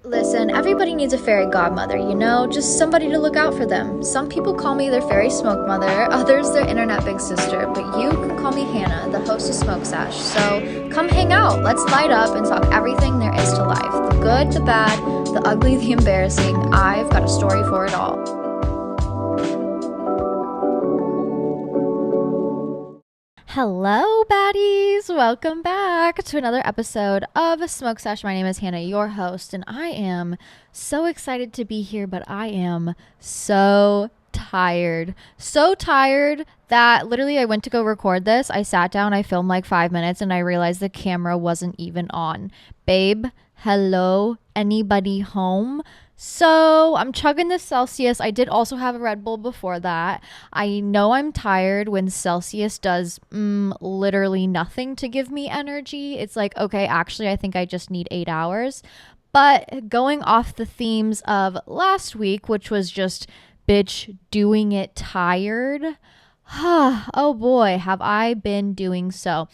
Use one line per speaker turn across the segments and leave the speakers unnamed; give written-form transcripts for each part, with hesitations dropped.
Listen, everybody needs a fairy godmother, just somebody to look out for them. Some people call me their fairy smoke mother, others their internet big sister, but you can call me Hannah, the host of Smoke Sash. So come hang out, let's light up and talk everything there is to life. The good, the bad, the ugly, the embarrassing. I've got a story for it all. Hello, baddies! Welcome back to another episode of Smoke Sash. My name is Hannah, your host, and I am so excited to be here, but I am so tired. So tired that literally I went to go record this. I sat down, I filmed like 5 minutes, and I realized the camera wasn't even on. Babe, hello? Anybody home? So I'm chugging this Celsius. I did also have a Red Bull before that. I know I'm tired when Celsius does literally nothing to give me energy. It's like, okay, actually, I think I just need 8 hours. But going off the themes of last week, which was just bitch doing it tired. Oh boy, have I been doing so.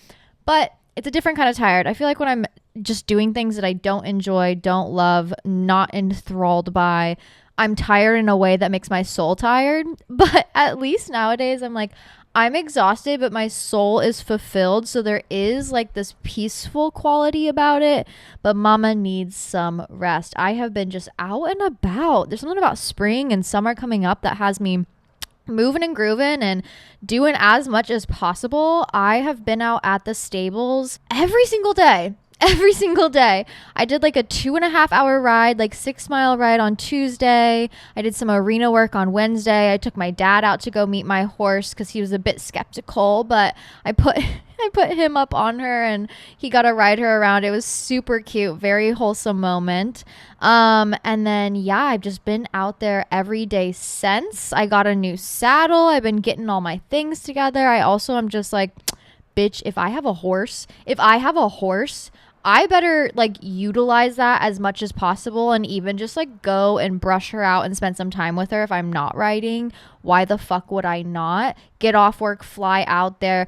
But it's a different kind of tired. I feel like when I'm just doing things that I don't enjoy, don't love, not enthralled by, I'm tired in a way that makes my soul tired. But at least nowadays I'm like, I'm exhausted, but my soul is fulfilled. So there is like this peaceful quality about it, but mama needs some rest. I have been just out and about. There's something about spring and summer coming up that has me moving and grooving and doing as much as possible. I have been out at the stables every single day. I did like a 2.5 hour ride, like 6 mile ride on Tuesday. I did some arena work on Wednesday. I took my dad out to go meet my horse because he was a bit skeptical, but I put him up on her and he got to ride her around. It was super cute, very wholesome moment. And then I've just been out there every day since. I got a new saddle. I've been getting all my things together. I also am just like, bitch, if I have a horse, I better like utilize that as much as possible and even just like go and brush her out and spend some time with her if I'm not riding. Why the fuck would I not? Get off work, fly out there,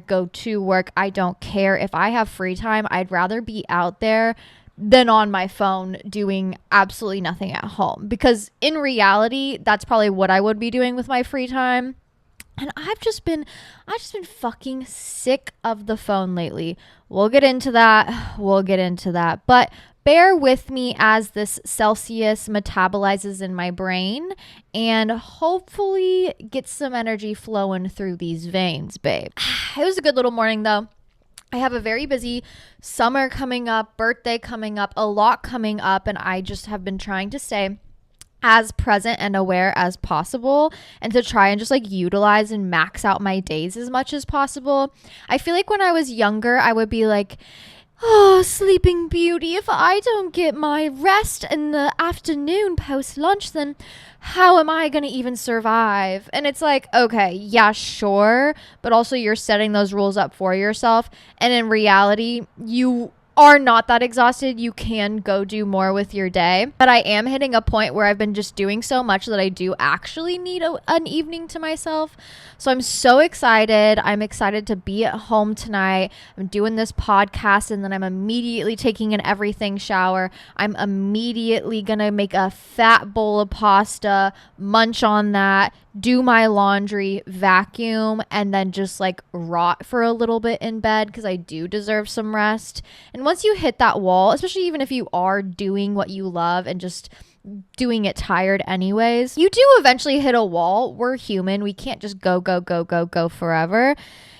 go to work. I don't care. If I have free time, I'd rather be out there than on my phone doing absolutely nothing at home. Because in reality, that's probably what I would be doing with my free time. And I've just been fucking sick of the phone lately. We'll get into that. But bear with me as this Celsius metabolizes in my brain and hopefully get some energy flowing through these veins, babe. It was a good little morning though. I have a very busy summer coming up, birthday coming up, a lot coming up, and I just have been trying to stay as present and aware as possible and to try and just like utilize and max out my days as much as possible. I feel like when I was younger, I would be like, oh, sleeping beauty, if I don't get my rest in the afternoon post lunch, then how am I going to even survive? And it's like, okay, yeah, sure. But also you're setting those rules up for yourself. And in reality, you are not that exhausted. You can go do more with your day. But I am hitting a point where I've been just doing so much that I do actually need an evening to myself. So I'm so excited. I'm excited to be at home tonight. I'm doing this podcast and then I'm immediately taking an everything shower. I'm immediately gonna make a fat bowl of pasta, munch on that, do my laundry, vacuum, and then just like rot for a little bit in bed because I do deserve some rest. And once you hit that wall, especially even if you are doing what you love and just doing it tired anyways, you do eventually hit a wall. We're human. We can't just go forever.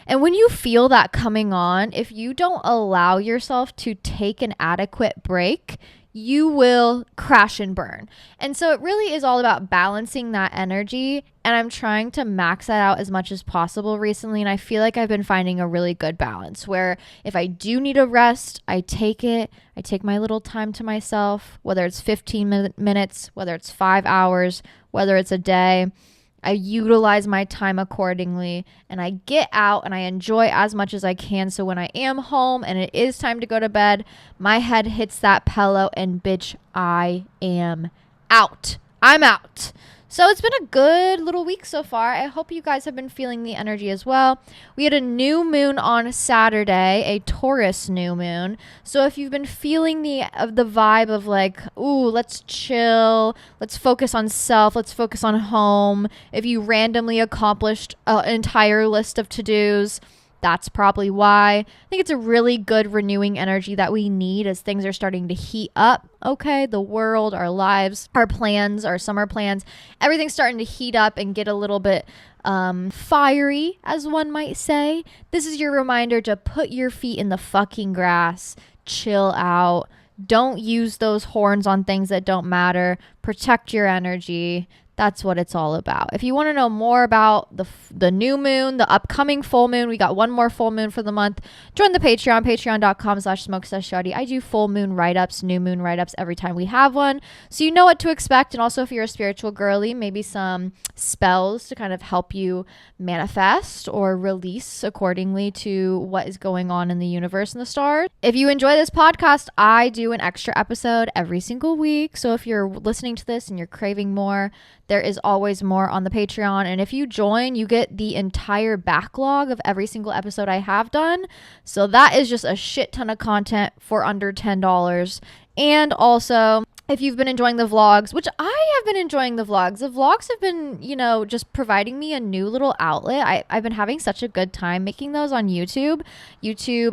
And when you feel that coming on, if you don't allow yourself to take an adequate break, you will crash and burn. And so it really is all about balancing that energy. And I'm trying to max that out as much as possible recently. And I feel like I've been finding a really good balance where if I do need a rest, I take it. I take my little time to myself, whether it's 15 minutes, whether it's 5 hours, whether it's a day. I utilize my time accordingly and I get out and I enjoy as much as I can. So when I am home and it is time to go to bed, my head hits that pillow and bitch, I am out. I'm out. So it's been a good little week so far. I hope you guys have been feeling the energy as well. We had a new moon on Saturday, a Taurus new moon. So if you've been feeling the vibe of like, ooh, let's chill, let's focus on self, let's focus on home. If you randomly accomplished an entire list of to-dos, that's probably why. I think it's a really good renewing energy that we need as things are starting to heat up. Okay, the world, our lives, our plans, our summer plans, everything's starting to heat up and get a little bit fiery, as one might say. This is your reminder to put your feet in the fucking grass, chill out. Don't use those horns on things that don't matter. Protect your energy. That's what it's all about. If you want to know more about the new moon, the upcoming full moon, we got one more full moon for the month. Join the Patreon, patreon.com/smokeseshuddy. I do full moon write-ups, new moon write-ups every time we have one. So you know what to expect. And also if you're a spiritual girly, maybe some spells to kind of help you manifest or release accordingly to what is going on in the universe and the stars. If you enjoy this podcast, I do an extra episode every single week. So if you're listening to this and you're craving more, there is always more on the Patreon. And if you join, you get the entire backlog of every single episode I have done. So that is just a shit ton of content for under $10. And also, if you've been enjoying the vlogs, which I have been enjoying the vlogs have been, just providing me a new little outlet. I've been having such a good time making those on YouTube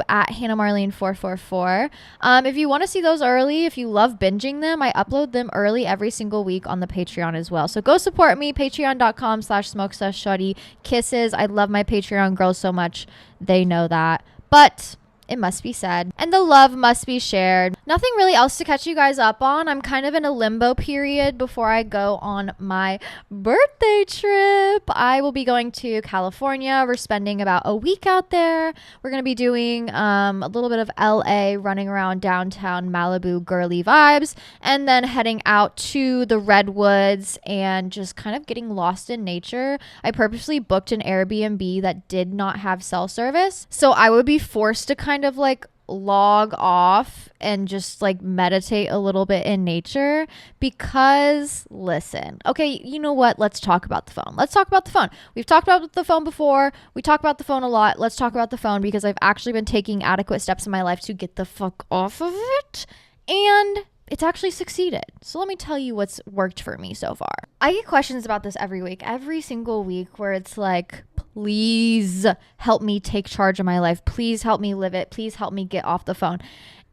at Hannah Marlene 444. If you want to see those early, if you love binging them, I upload them early every single week on the Patreon as well. So go support me, patreon.com/smokeseshuddy. Kisses. I love my Patreon girls so much. They know that. But it must be said, and the love must be shared. Nothing really else to catch you guys up on. I'm kind of in a limbo period before I go on my birthday trip. I will be going to California. We're spending about a week out there. We're going to be doing a little bit of LA, running around downtown Malibu, girly vibes, and then heading out to the redwoods and just kind of getting lost in nature. I purposely booked an Airbnb that did not have cell service, so I would be forced to kind of like log off and just like meditate a little bit in nature. Because listen, okay, you know what, let's talk about the phone. We've talked about the phone before. We talk about the phone a lot. Let's talk about the phone, because I've actually been taking adequate steps in my life to get the fuck off of it, and it's actually succeeded. So let me tell you what's worked for me so far. I get questions about this every single week, where it's like, please help me take charge of my life. Please help me live it. Please help me get off the phone.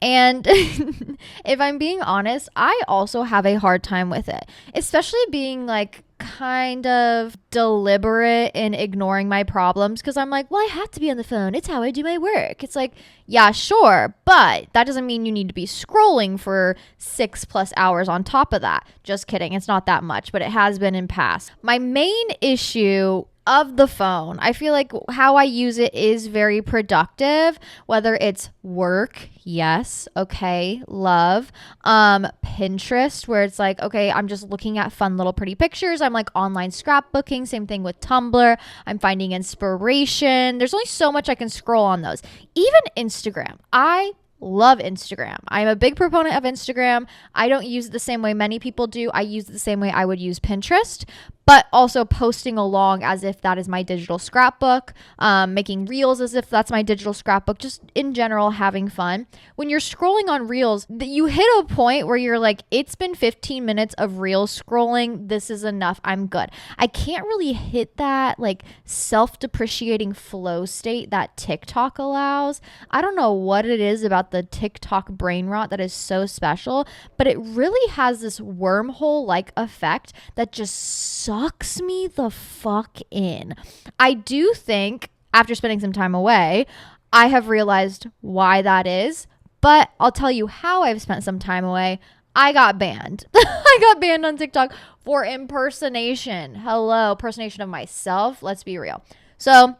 And if I'm being honest, I also have a hard time with it, especially being like kind of deliberate in ignoring my problems, because I'm like, well, I have to be on the phone. It's how I do my work. It's like, yeah, sure, but that doesn't mean you need to be scrolling for 6+ hours on top of that. Just kidding. It's not that much, but it has been in past. My main issue of the phone, I feel like how I use it is very productive, whether it's work, yes, okay, love, Pinterest, where it's like, okay, I'm just looking at fun little pretty pictures. I'm like online scrapbooking, same thing with Tumblr. I'm finding inspiration. There's only so much I can scroll on those. Even Instagram, I love Instagram. I'm a big proponent of Instagram. I don't use it the same way many people do. I use it the same way I would use Pinterest, but also posting along as if that is my digital scrapbook, making reels as if that's my digital scrapbook, just in general having fun. When you're scrolling on reels, you hit a point where you're like, it's been 15 minutes of reels scrolling. This is enough. I'm good. I can't really hit that like self-depreciating flow state that TikTok allows. I don't know what it is about the TikTok brain rot that is so special, but it really has this wormhole-like effect that just sucks me the fuck in. I do think after spending some time away, I have realized why that is, but I'll tell you how I've spent some time away. I got banned. I got banned on TikTok for impersonation. Hello, impersonation of myself. Let's be real. So,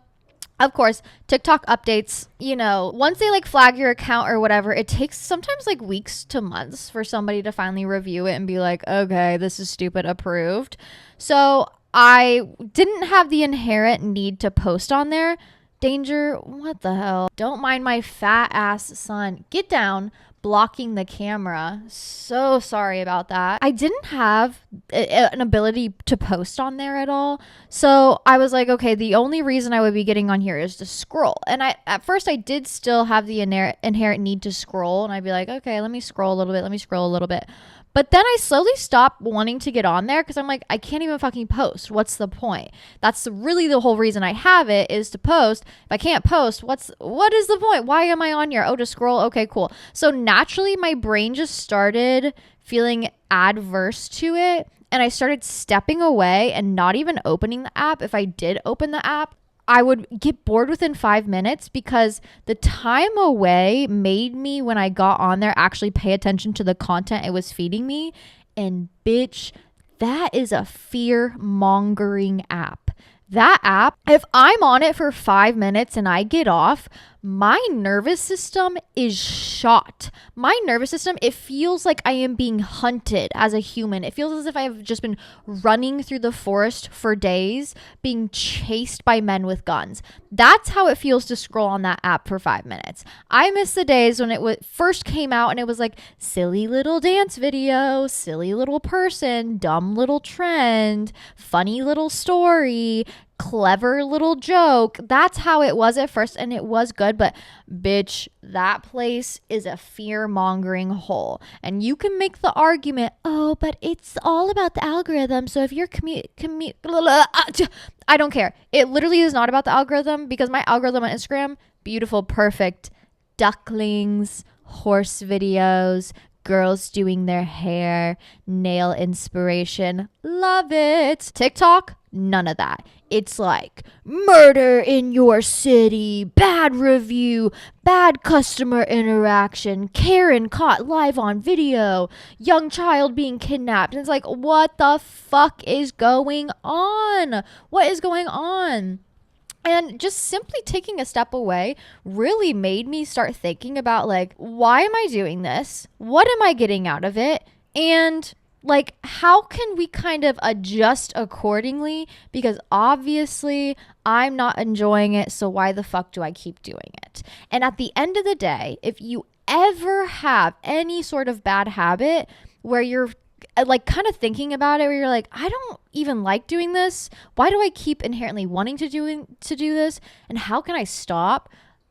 of course, TikTok updates, once they like flag your account or whatever, it takes sometimes like weeks to months for somebody to finally review it and be like, okay, this is stupid, approved. So I didn't have the inherent need to post on there. Danger, what the hell? Don't mind my fat ass son. Get down. blocking the camera. So sorry about that. I didn't have an ability to post on there at all. So I was like, okay, the only reason I would be getting on here is to scroll. And at first I did still have the inherent need to scroll. And I'd be like, okay, let me scroll a little bit. But then I slowly stopped wanting to get on there because I'm like, I can't even fucking post. What's the point? That's really the whole reason I have it, is to post. If I can't post, what is the point? Why am I on here? Oh, to scroll? Okay, cool. So naturally, my brain just started feeling adverse to it. And I started stepping away and not even opening the app. If I did open the app, I would get bored within 5 minutes because the time away made me, when I got on there, actually pay attention to the content it was feeding me. And bitch, that is a fear-mongering app. That app, if I'm on it for 5 minutes and I get off, my nervous system is shot. My nervous system, it feels like I am being hunted as a human. It feels as if I have just been running through the forest for days, being chased by men with guns. That's how it feels to scroll on that app for 5 minutes. I miss the days when it first came out and it was like silly little dance video, silly little person, dumb little trend, funny little story, clever little joke. That's how it was at first, and it was good. But bitch, that place is a fear-mongering hole. And you can make the argument, oh, but it's all about the algorithm. So if you're I don't care. It literally is not about the algorithm, because my algorithm on Instagram, beautiful, perfect ducklings, horse videos, girls doing their hair, nail inspiration. Love it. TikTok, none of that. It's like murder in your city, bad review, bad customer interaction, Karen caught live on video, young child being kidnapped. And it's like, what the fuck is going on? What is going on? And just simply taking a step away really made me start thinking about, like, why am I doing this? What am I getting out of it? And like, how can we kind of adjust accordingly? Because obviously I'm not enjoying it. So why the fuck do I keep doing it? And at the end of the day, if you ever have any sort of bad habit where you're like kind of thinking about it, where you're like, I don't even like doing this. Why do I keep inherently wanting to do this? And how can I stop?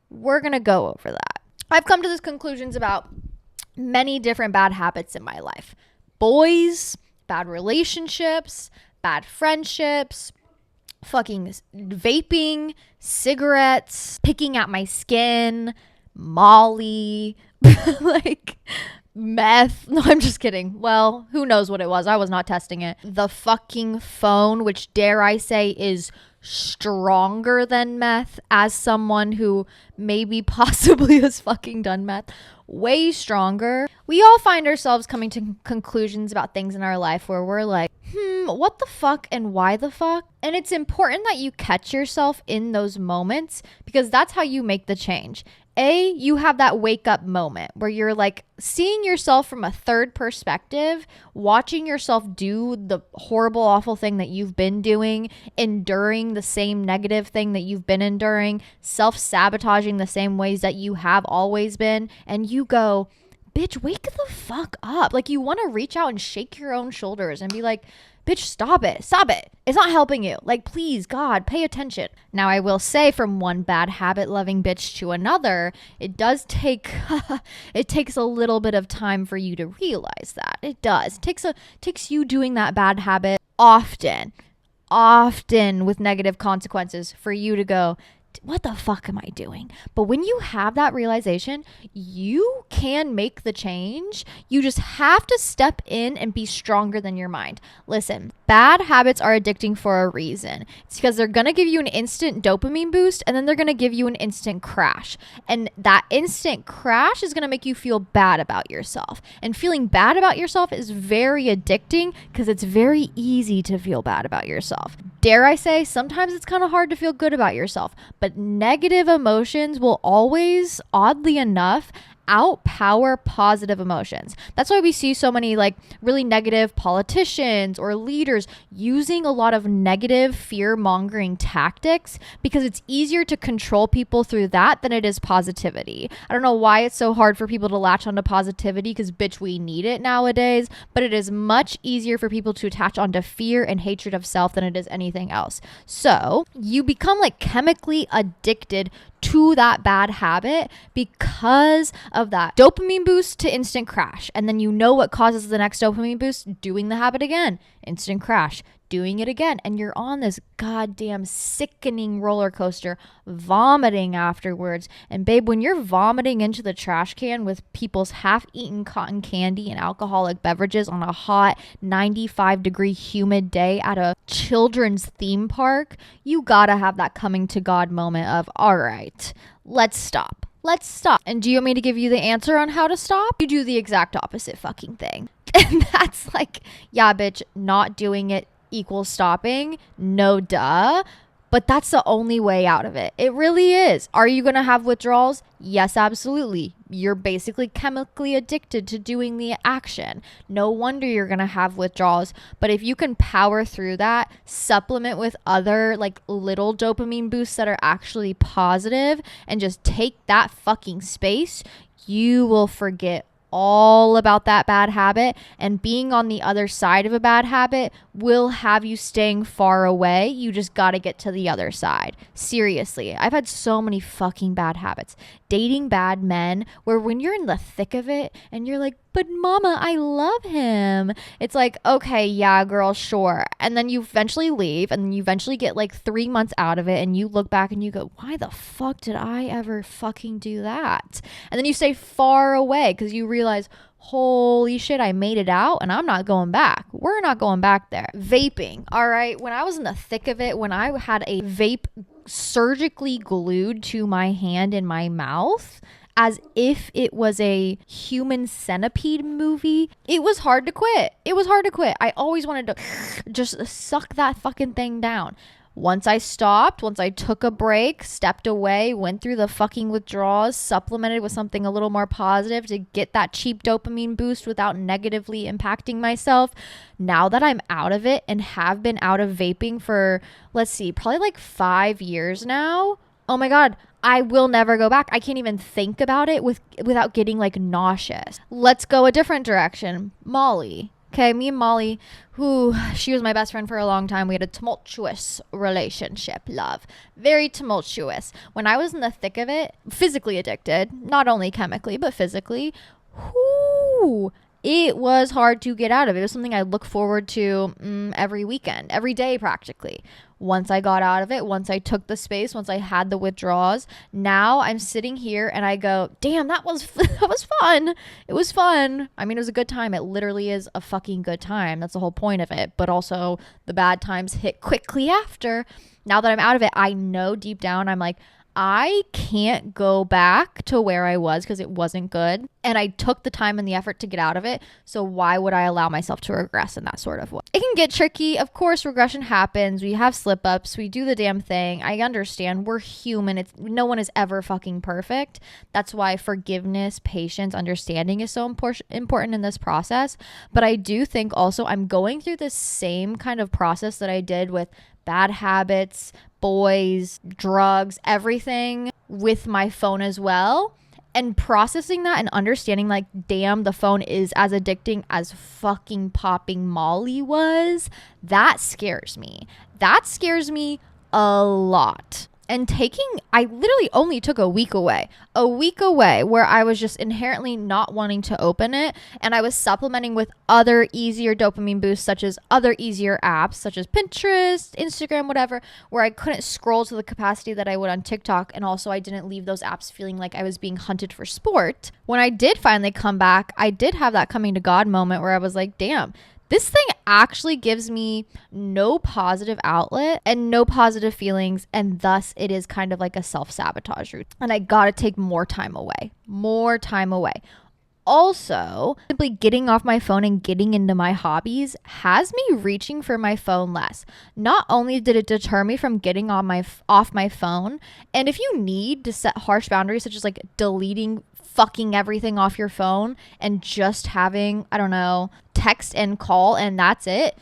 We're going to go over that. I've come to these conclusions about many different bad habits in my life. Boys, bad relationships, bad friendships, fucking vaping, cigarettes, picking at my skin, Molly, like meth. No, I'm just kidding. Well, who knows what it was? I was not testing it. The fucking phone, which dare I say is stronger than meth, as someone who maybe possibly has fucking done meth. Way stronger. We all find ourselves coming to conclusions about things in our life where we're like, what the fuck and why the fuck? And it's important that you catch yourself in those moments, because that's how you make the change. You have that wake up moment where you're like seeing yourself from a third perspective, watching yourself do the horrible, awful thing that you've been doing, enduring the same negative thing that you've been enduring, self-sabotaging the same ways that you have always been. And you go, bitch, wake the fuck up. Like, you want to reach out and shake your own shoulders and be like, bitch, stop it. It's not helping you. Like, please, God, pay attention. Now, I will say, from one bad habit loving bitch to another, it does take, it takes a little bit of time for you to realize that. It does. It takes you doing that bad habit often with negative consequences for you to go, what the fuck am I doing? But when you have that realization, you can make the change. You just have to step in and be stronger than your mind. Listen, bad habits are addicting for a reason. It's because they're going to give you an instant dopamine boost, and then they're going to give you an instant crash. And that instant crash is going to make you feel bad about yourself. And feeling bad about yourself is very addicting, because it's very easy to feel bad about yourself. Dare I say, sometimes it's kind of hard to feel good about yourself. But negative emotions will always, oddly enough, outpower positive emotions. That's why we see so many like really negative politicians or leaders using a lot of negative fear mongering tactics, because it's easier to control people through that than it is positivity. I don't know why it's so hard for people to latch onto positivity, because bitch, we need it nowadays, but it is much easier for people to attach onto fear and hatred of self than it is anything else. So you become like chemically addicted to that bad habit because of that dopamine boost to instant crash. And then you know what causes the next dopamine boost? Doing the habit again, instant crash, doing it again. And you're on this goddamn sickening roller coaster, vomiting afterwards. And babe, when you're vomiting into the trash can with people's half-eaten cotton candy and alcoholic beverages on a hot 95-degree humid day at a children's theme park, you gotta have that coming to God moment of, all right, let's stop. Let's stop. And do you want me to give you the answer on how to stop? You do the exact opposite fucking thing. And that's like, yeah, bitch, not doing it equals stopping. No duh. But that's the only way out of it. It really is. Are you going to have withdrawals? Yes, absolutely. You're basically chemically addicted to doing the action. No wonder you're going to have withdrawals. But if you can power through that, supplement with other like little dopamine boosts that are actually positive, and just take that fucking space, you will forget all about that bad habit, and being on the other side of a bad habit will have you staying far away. You just got to get to the other side. Seriously, I've had so many fucking bad habits. Dating bad men, where when you're in the thick of it and you're like, but mama, I love him. It's like, okay, yeah, girl, sure. And then you eventually leave, and you eventually get like 3 months out of it, and you look back and you go, why the fuck did I ever fucking do that? And then you stay far away because you realize, holy shit, I made it out and I'm not going back. We're not going back there. Vaping. All right. When I was in the thick of it, when I had a vape surgically glued to my hand in my mouth, as if it was a human centipede movie, it was hard to quit. It was hard to quit. I always wanted to just suck that fucking thing down. Once I stopped, once I took a break, stepped away, went through the fucking withdrawals, supplemented with something a little more positive to get that cheap dopamine boost without negatively impacting myself. Now that I'm out of it and have been out of vaping for, let's see, probably like 5 years now. Oh my God, I will never go back. I can't even think about it without getting like nauseous. Let's go a different direction. Molly. Okay, me and Molly, she was my best friend for a long time. We had a tumultuous relationship, love. Very tumultuous. When I was in the thick of it, physically addicted, not only chemically, but physically, it was hard to get out of. It was something I look forward to every weekend, every day practically. Once I got out of it, once I took the space, once I had the withdrawals, now I'm sitting here and I go, damn, that was fun. It was fun. I mean, it was a good time. It literally is a fucking good time. That's the whole point of it. But also the bad times hit quickly after. Now that I'm out of it, I know deep down, I'm like, I can't go back to where I was because it wasn't good. And I took the time and the effort to get out of it. So why would I allow myself to regress in that sort of way? It can get tricky. Of course, regression happens. We have slip ups. We do the damn thing. I understand. We're human. No one is ever fucking perfect. That's why forgiveness, patience, understanding is so important in this process. But I do think also I'm going through this same kind of process that I did with bad habits, boys, drugs, everything with my phone as well. And processing that and understanding like, damn, the phone is as addicting as fucking popping Molly was. That scares me. That scares me a lot. And I literally only took a week away where I was just inherently not wanting to open it. And I was supplementing with other easier dopamine boosts, such as other easier apps, such as Pinterest, Instagram, whatever, where I couldn't scroll to the capacity that I would on TikTok. And also I didn't leave those apps feeling like I was being hunted for sport. When I did finally come back, I did have that coming to God moment where I was like, damn, this thing actually gives me no positive outlet and no positive feelings, and thus it is kind of like a self-sabotage route. And I gotta take more time away. Also, simply getting off my phone and getting into my hobbies has me reaching for my phone less. Not only did it deter me from getting on off my phone, and if you need to set harsh boundaries, such as like deleting fucking everything off your phone and just having, I don't know, text and call, and that's it.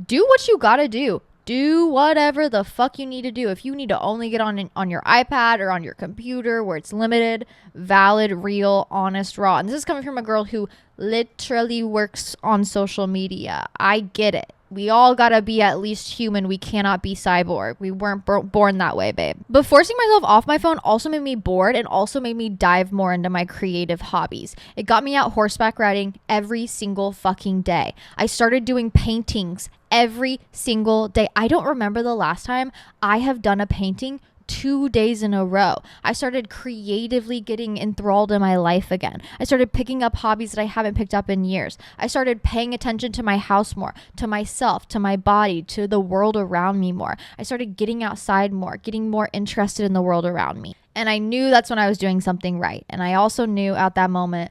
Do what you gotta do. Do whatever the fuck you need to do. If you need to only get on your iPad or on your computer where it's limited, valid, real, honest, raw. And this is coming from a girl who literally works on social media. I get it. We all gotta be at least human. We cannot be cyborg. We weren't born that way, babe. But forcing myself off my phone also made me bored and also made me dive more into my creative hobbies. It got me out horseback riding every single fucking day. I started doing paintings every single day. I don't remember the last time I have done a painting 2 days in a row. I started creatively getting enthralled in my life again. I started picking up hobbies that I haven't picked up in years. I started paying attention to my house more, to myself, to my body, to the world around me more. I started getting outside more, getting more interested in the world around me. And I knew that's when I was doing something right. And I also knew at that moment,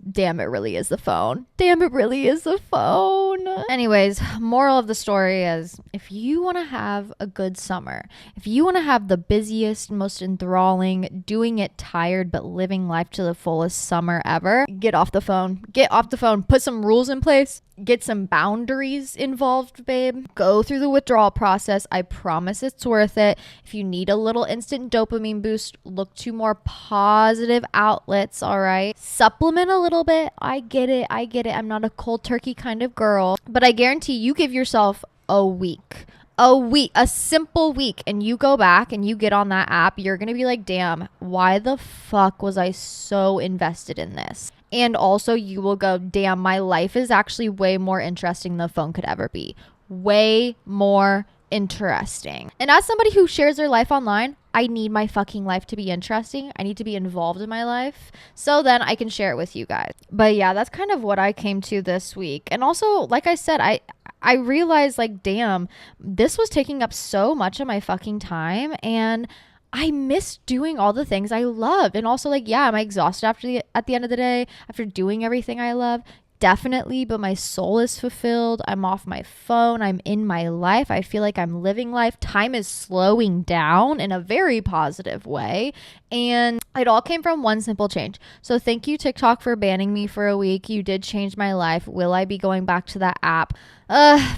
damn, it really is the phone. Damn, it really is the phone. Anyways, moral of the story is if you want to have a good summer, if you want to have the busiest, most enthralling, doing it tired, but living life to the fullest summer ever, get off the phone. Get off the phone. Put some rules in place. Get some boundaries involved, babe. Go through the withdrawal process. I promise it's worth it. If you need a little instant dopamine boost, look to more positive outlets, all right? Supplement a little bit. I get it. I'm not a cold turkey kind of girl. But I guarantee you give yourself a week, a simple week, and you go back and you get on that app, you're going to be like, damn, why the fuck was I so invested in this? And also you will go, damn, my life is actually way more interesting than the phone could ever be. Way more interesting. And as somebody who shares their life online, I need my fucking life to be interesting. I need to be involved in my life so then I can share it with you guys. But yeah, that's kind of what I came to this week. And also, like I said, I realized like, damn, this was taking up so much of my fucking time, and I miss doing all the things I love. And also, like, yeah, am I exhausted at the end of the day after doing everything I love? Definitely, but my soul is fulfilled. I'm off my phone. I'm in my life. I feel like I'm living life. Time is slowing down in a very positive way. And it all came from one simple change. So thank you, TikTok, for banning me for a week. You did change my life. Will I be going back to that app?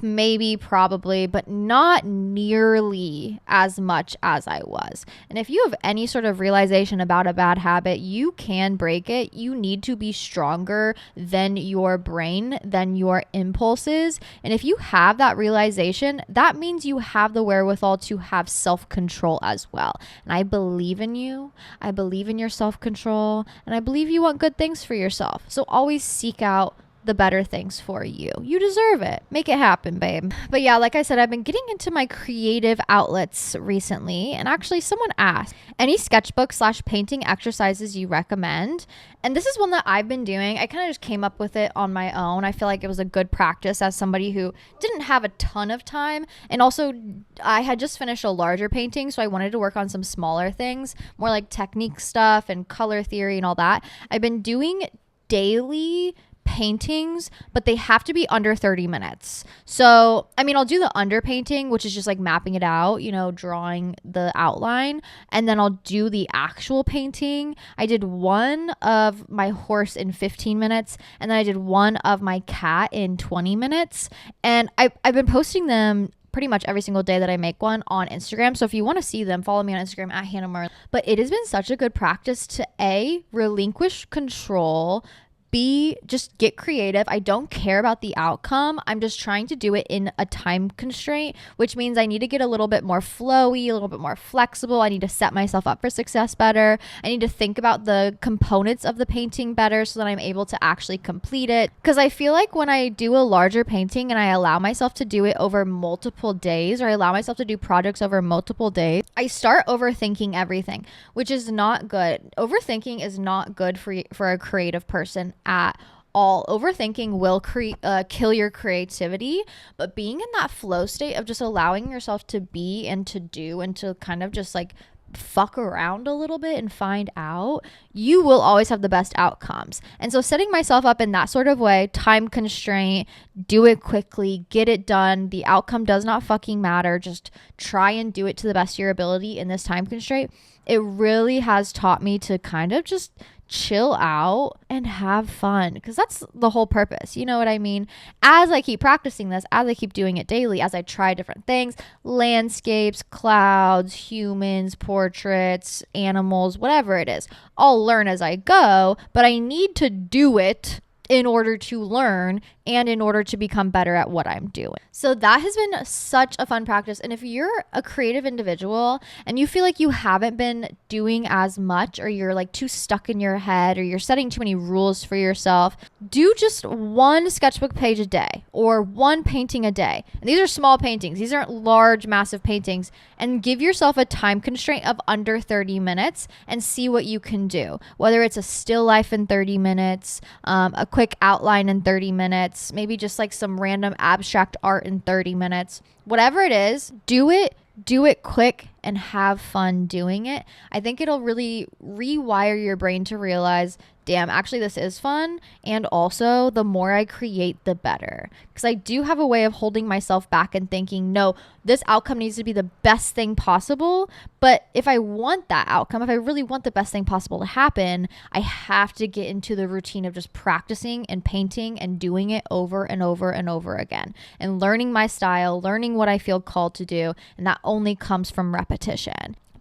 Maybe, probably, but not nearly as much as I was. And if you have any sort of realization about a bad habit, you can break it. You need to be stronger than your brain, than your impulses. And if you have that realization, that means you have the wherewithal to have self-control as well. And I believe in you. I believe in your self-control, and I believe you want good things for yourself. So always seek out the better things for you. You deserve it. Make it happen, babe. But yeah, like I said, I've been getting into my creative outlets recently, and actually someone asked, any sketchbook/painting exercises you recommend? And this is one that I've been doing. I kind of just came up with it on my own. I feel like it was a good practice as somebody who didn't have a ton of time. And also, I had just finished a larger painting, so I wanted to work on some smaller things, more like technique stuff and color theory and all that. I've been doing daily paintings, but they have to be under 30 minutes. So, I mean, I'll do the underpainting, which is just like mapping it out, you know, drawing the outline, and then I'll do the actual painting. I did one of my horse in 15 minutes, and then I did one of my cat in 20 minutes, and I've been posting them pretty much every single day that I make one on Instagram. So if you want to see them, follow me on Instagram at Hannah Murray. But it has been such a good practice to relinquish control, B, just get creative. I don't care about the outcome. I'm just trying to do it in a time constraint, which means I need to get a little bit more flowy, a little bit more flexible. I need to set myself up for success better. I need to think about the components of the painting better so that I'm able to actually complete it. Because I feel like when I do a larger painting and I allow myself to do it over multiple days, or I allow myself to do projects over multiple days, I start overthinking everything, which is not good. Overthinking is not good for a creative person at all. Overthinking will kill your creativity, but being in that flow state of just allowing yourself to be and to do and to kind of just like fuck around a little bit and find out, you will always have the best outcomes. And so setting myself up in that sort of way, time constraint, do it quickly, get it done. The outcome does not fucking matter. Just try and do it to the best of your ability in this time constraint. It really has taught me to kind of just chill out and have fun, because that's the whole purpose. You know what I mean? As I keep practicing this, as I keep doing it daily, as I try different things, landscapes, clouds, humans, portraits, animals, whatever it is, I'll learn as I go, but I need to do it in order to learn and in order to become better at what I'm doing. So that has been such a fun practice. And if you're a creative individual and you feel like you haven't been doing as much, or you're like too stuck in your head, or you're setting too many rules for yourself, do just one sketchbook page a day or one painting a day. And these are small paintings. These aren't large, massive paintings. And give yourself a time constraint of under 30 minutes and see what you can do. Whether it's a still life in 30 minutes, a quick outline in 30 minutes, maybe just like some random abstract art in 30 minutes. Whatever it is, do it quick and have fun doing it. I think it'll really rewire your brain to realize, damn, actually this is fun. And also, the more I create, the better. Because I do have a way of holding myself back and thinking, no, this outcome needs to be the best thing possible. But if I want that outcome, if I really want the best thing possible to happen, I have to get into the routine of just practicing and painting and doing it over and over and over again. And learning my style, learning what I feel called to do. And that only comes from repetition.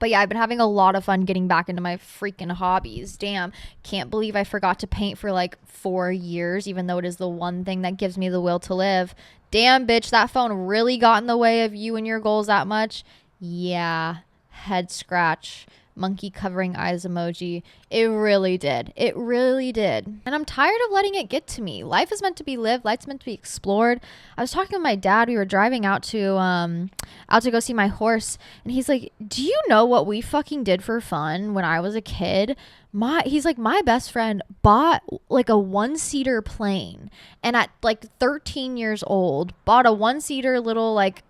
But yeah, I've been having a lot of fun getting back into my freaking hobbies. Damn, can't believe I forgot to paint for like 4 years, even though it is the one thing that gives me the will to live. Damn, bitch, that phone really got in the way of you and your goals that much? Yeah, head scratch. Monkey covering eyes emoji. It really did. It really did. And I'm tired of letting it get to me. Life is meant to be lived. Life's meant to be explored. I was talking with my dad. We were driving out to go see my horse, and he's like, "Do you know what we fucking did for fun when I was a kid?" He's like, my best friend bought like a 1-seater plane, and at like 13 years old, bought a 1-seater little like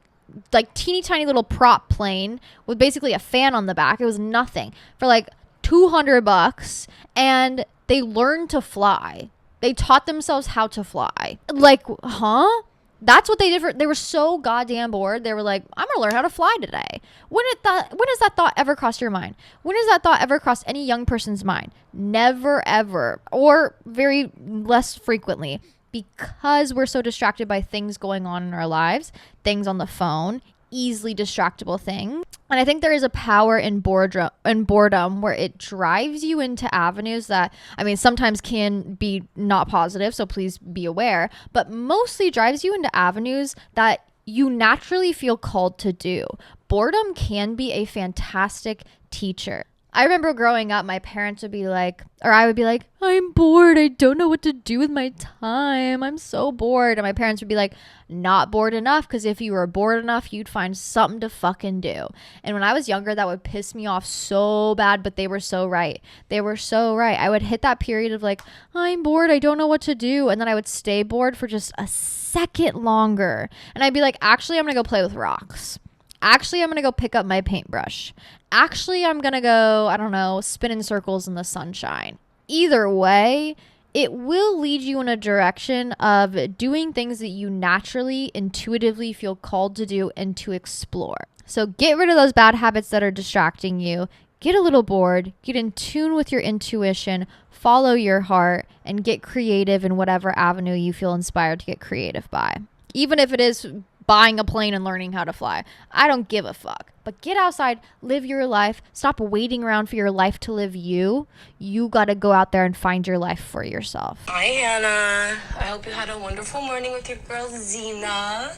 teeny tiny little prop plane with basically a fan on the back. It was nothing, for like $200, and they learned to fly. They taught themselves how to fly. Like, huh? That's what they did. They were so goddamn bored. They were like, I'm gonna learn how to fly today. When has that thought ever crossed your mind? When has that thought ever crossed any young person's mind? Never, ever, or very less frequently. Because we're so distracted by things going on in our lives, things on the phone, easily distractible things. And I think there is a power in boredom where it drives you into avenues that, I mean, sometimes can be not positive, so please be aware, but mostly drives you into avenues that you naturally feel called to do. Boredom can be a fantastic teacher. I remember growing up, my parents would be like, or I would be like, I'm bored. I don't know what to do with my time. I'm so bored. And my parents would be like, not bored enough, because if you were bored enough, you'd find something to fucking do. And when I was younger, that would piss me off so bad, but they were so right. They were so right. I would hit that period of like, I'm bored. I don't know what to do. And then I would stay bored for just a second longer. And I'd be like, actually, I'm going to go play with rocks. Actually, I'm going to go pick up my paintbrush. Actually, I'm going to go, I don't know, spin in circles in the sunshine. Either way, it will lead you in a direction of doing things that you naturally, intuitively feel called to do and to explore. So get rid of those bad habits that are distracting you. Get a little bored. Get in tune with your intuition. Follow your heart and get creative in whatever avenue you feel inspired to get creative by. Even if it is buying a plane and learning how to fly. I don't give a fuck. But get outside, live your life. Stop waiting around for your life to live you. You got to go out there and find your life for yourself.
Hi, Hannah. I hope you had a wonderful morning with your girl, Zena.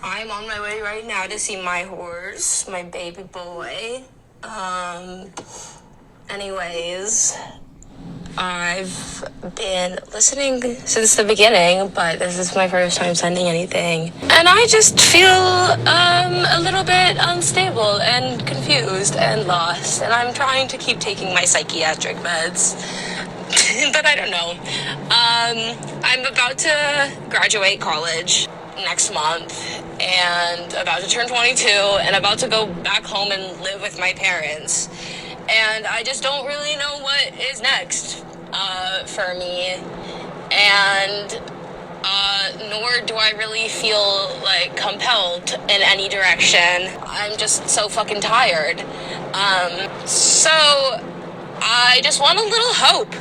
I'm on my way right now to see my horse, my baby boy. Anyways, I've been listening since the beginning, but this is my first time sending anything. And I just feel a little bit unstable and confused and lost. And I'm trying to keep taking my psychiatric meds. But I don't know. I'm about to graduate college next month and about to turn 22 and about to go back home and live with my parents. And I just don't really know what is next for me. And nor do I really feel like compelled in any direction. I'm just so fucking tired. So I just want a little hope.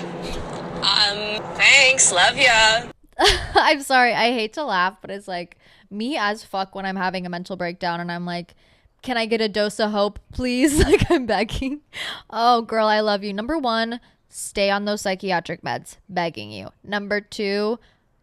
Thanks, love ya.
I'm sorry, I hate to laugh, but it's like me as fuck when I'm having a mental breakdown and I'm like, can I get a dose of hope, please? Like, I'm begging. Oh, girl, I love you. Number one, stay on those psychiatric meds. Begging you. Number two,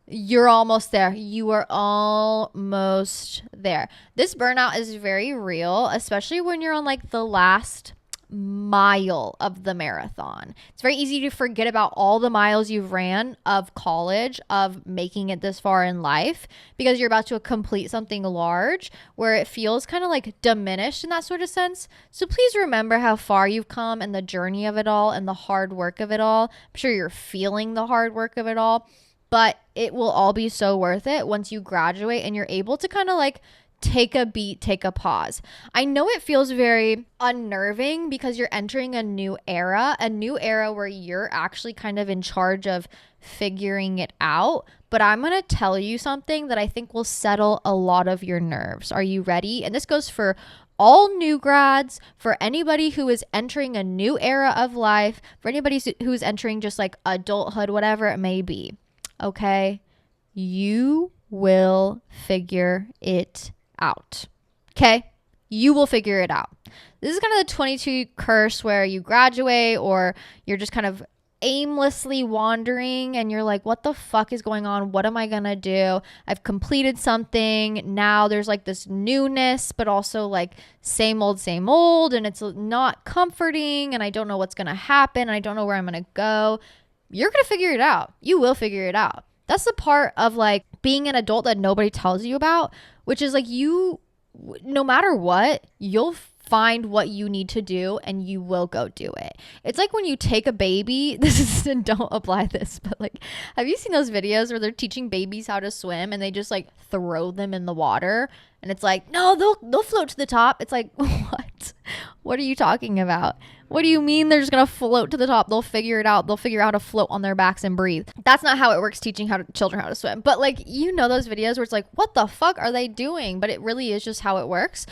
you're almost there. You are almost there. This burnout is very real, especially when you're on like the last mile of the marathon. It's very easy to forget about all the miles you've ran of college, of making it this far in life, because you're about to complete something large where it feels kind of like diminished in that sort of sense. So please remember how far you've come and the journey of it all and the hard work of it all. I'm sure you're feeling the hard work of it all, but it will all be so worth it once you graduate and you're able to kind of like take a beat, take a pause. I know it feels very unnerving because you're entering a new era where you're actually kind of in charge of figuring it out. But I'm going to tell you something that I think will settle a lot of your nerves. Are you ready? And this goes for all new grads, for anybody who is entering a new era of life, for anybody who's entering just like adulthood, whatever it may be. Okay? You will figure it out. Okay? You will figure it out. This is kind of the 22 curse where you graduate or you're just kind of aimlessly wandering and you're like, what the fuck is going on? What am I gonna do? I've completed something. Now there's like this newness, but also like same old, and it's not comforting, and I don't know what's gonna happen, and I don't know where I'm gonna go. You're gonna figure it out. You will figure it out. That's the part of like being an adult that nobody tells you about, which is like you, no matter what, you'll find what you need to do and you will go do it. It's like when you take a baby, don't apply this, but like, have you seen those videos where they're teaching babies how to swim and they just like throw them in the water? And it's like, no, they'll float to the top. It's like, what? What are you talking about? What do you mean they're just going to float to the top? They'll figure it out. They'll figure out how to float on their backs and breathe. That's not how it works teaching children how to swim. But like, you know those videos where it's like, what the fuck are they doing? But it really is just how it works.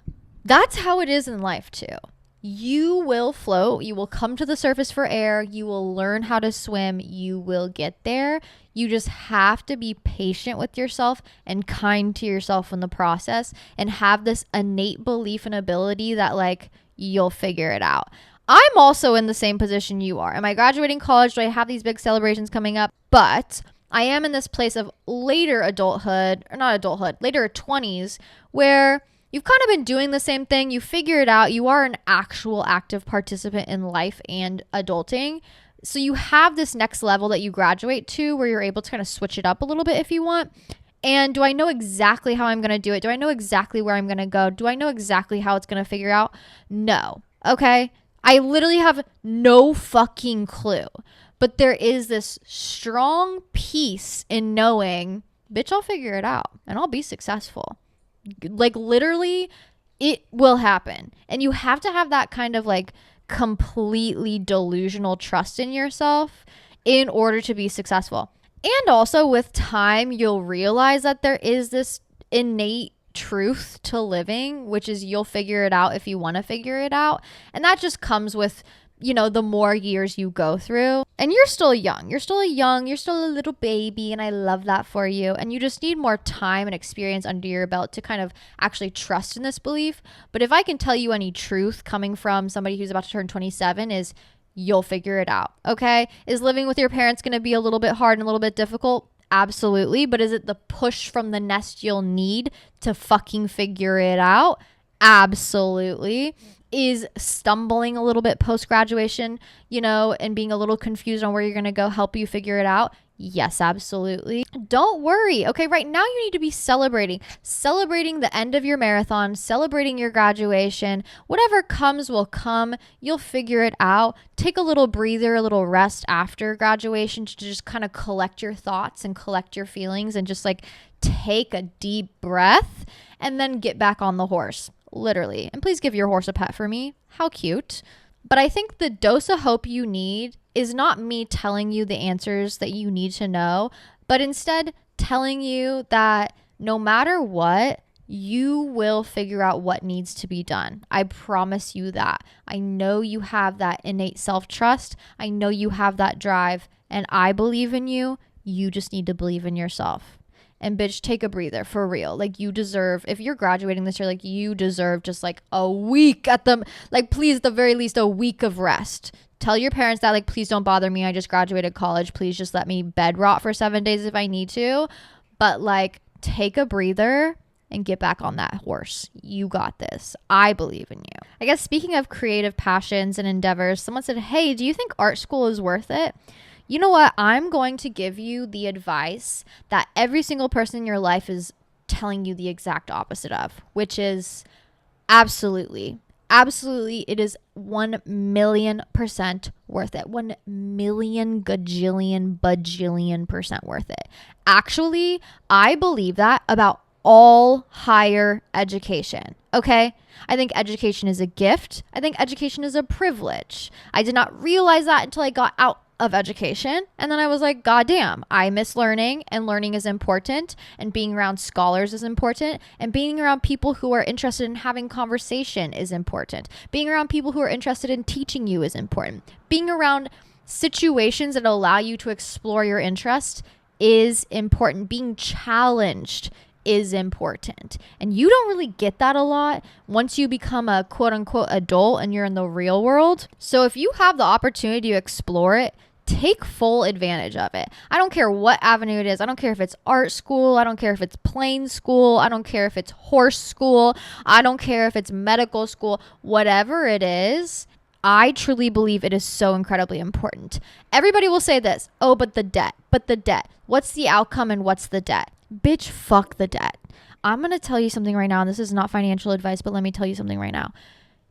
That's how it is in life too. You will float. You will come to the surface for air. You will learn how to swim. You will get there. You just have to be patient with yourself and kind to yourself in the process and have this innate belief and ability that like you'll figure it out. I'm also in the same position you are. Am I graduating college? Do I have these big celebrations coming up? But I am in this place of later adulthood, or not adulthood, later 20s, where you've kind of been doing the same thing. You figure it out. You are an actual active participant in life and adulting. So you have this next level that you graduate to where you're able to kind of switch it up a little bit if you want. And do I know exactly how I'm going to do it? Do I know exactly where I'm going to go? Do I know exactly how it's going to figure out? No. Okay. I literally have no fucking clue. But there is this strong peace in knowing, bitch, I'll figure it out and I'll be successful. Like literally, it will happen. And you have to have that kind of like completely delusional trust in yourself in order to be successful. And also with time, you'll realize that there is this innate truth to living, which is you'll figure it out if you want to figure it out. And that just comes with, you know, the more years you go through. And you're still young. You're still a little baby. And I love that for you. And you just need more time and experience under your belt to kind of actually trust in this belief. But if I can tell you any truth coming from somebody who's about to turn 27 is you'll figure it out. Okay. Is living with your parents going to be a little bit hard and a little bit difficult? Absolutely. But is it the push from the nest you'll need to fucking figure it out? Absolutely. Is stumbling a little bit post-graduation, you know, and being a little confused on where you're going to go help you figure it out? Yes, absolutely. Don't worry. Okay, right now you need to be celebrating the end of your marathon, celebrating your graduation. Whatever comes will come. You'll figure it out. Take a little breather, a little rest after graduation to just kind of collect your thoughts and collect your feelings and just like take a deep breath and then get back on the horse. Literally. And please give your horse a pet for me. How cute. But I think the dose of hope you need is not me telling you the answers that you need to know, but instead telling you that no matter what, You will figure out what needs to be done. I promise you that. I know you have that innate self-trust. I know you have that drive, and I believe in you. You just need to believe in yourself. And bitch, take a breather for real. Like, you deserve, if you're graduating this year, like, you deserve just like a week at the, like, please, at the very least, a week of rest. Tell your parents that, like, please don't bother me. I just graduated college. Please just let me bed rot for 7 days if I need to. But, like, take a breather and get back on that horse. You got this. I believe in you. I guess speaking of creative passions and endeavors, someone said, hey, do you think art school is worth it? You know what? I'm going to give you the advice that every single person in your life is telling you the exact opposite of, which is absolutely, absolutely, it is 1,000,000% worth it. 1,000,000,000,000,000,000,000% worth it. Actually, I believe that about all higher education. Okay? I think education is a gift. I think education is a privilege. I did not realize that until I got out of education. And then I was like, God damn, I miss learning, and learning is important, and being around scholars is important, and being around people who are interested in having conversation is important. Being around people who are interested in teaching you is important. Being around situations that allow you to explore your interest is important. Being challenged is important. And you don't really get that a lot once you become a quote unquote adult and you're in the real world. So if you have the opportunity to explore it, take full advantage of it. I don't care what avenue it is. I don't care if it's art school. I don't care if it's plain school. I don't care if it's horse school. I don't care if it's medical school. Whatever it is, I truly believe it is so incredibly important. Everybody will say this, oh, but the debt. What's the outcome and what's the debt? Bitch, fuck the debt. I'm going to tell you something right now, and this is not financial advice, but let me tell you something right now.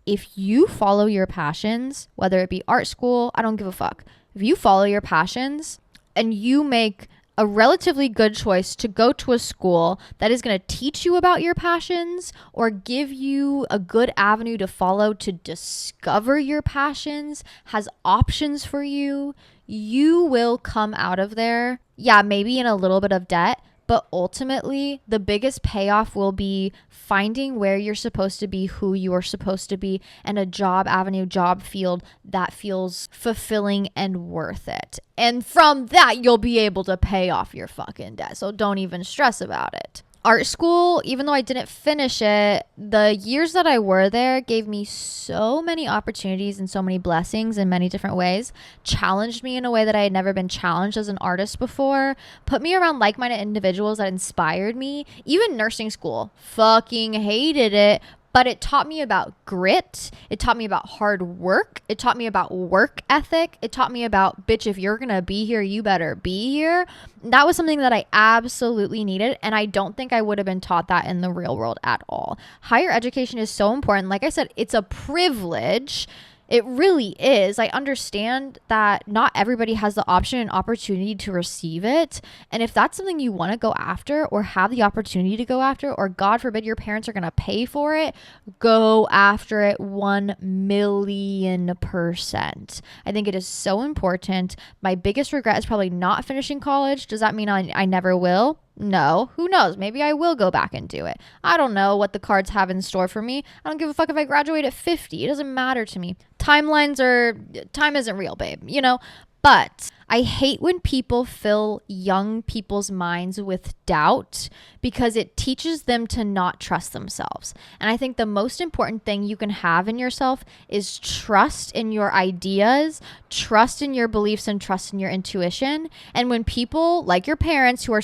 If you follow your passions, whether it be art school, I don't give a fuck. If you follow your passions and you make a relatively good choice to go to a school that is going to teach you about your passions or give you a good avenue to follow to discover your passions, has options for you, you will come out of there, yeah, maybe in a little bit of debt, but ultimately, the biggest payoff will be finding where you're supposed to be, who you are supposed to be, and a job avenue, job field that feels fulfilling and worth it. And from that, you'll be able to pay off your fucking debt. So don't even stress about it. Art school, even though I didn't finish it, the years that I were there gave me so many opportunities and so many blessings in many different ways, challenged me in a way that I had never been challenged as an artist before, put me around like-minded individuals that inspired me. Even nursing school, fucking hated it, but it taught me about grit. It taught me about hard work. It taught me about work ethic. It taught me about, bitch, if you're going to be here, you better be here. That was something that I absolutely needed. And I don't think I would have been taught that in the real world at all. Higher education is so important. Like I said, it's a privilege. It really is. I understand that not everybody has the option and opportunity to receive it. And if that's something you want to go after or have the opportunity to go after, or God forbid your parents are going to pay for it, go after it 1,000,000%. I think it is so important. My biggest regret is probably not finishing college. Does that mean I never will? No, who knows? Maybe I will go back and do it. I don't know what the cards have in store for me. I don't give a fuck if I graduate at 50. It doesn't matter to me. Time isn't real, babe, you know? But I hate when people fill young people's minds with doubt because it teaches them to not trust themselves. And I think the most important thing you can have in yourself is trust in your ideas, trust in your beliefs, and trust in your intuition. And when people like your parents, who are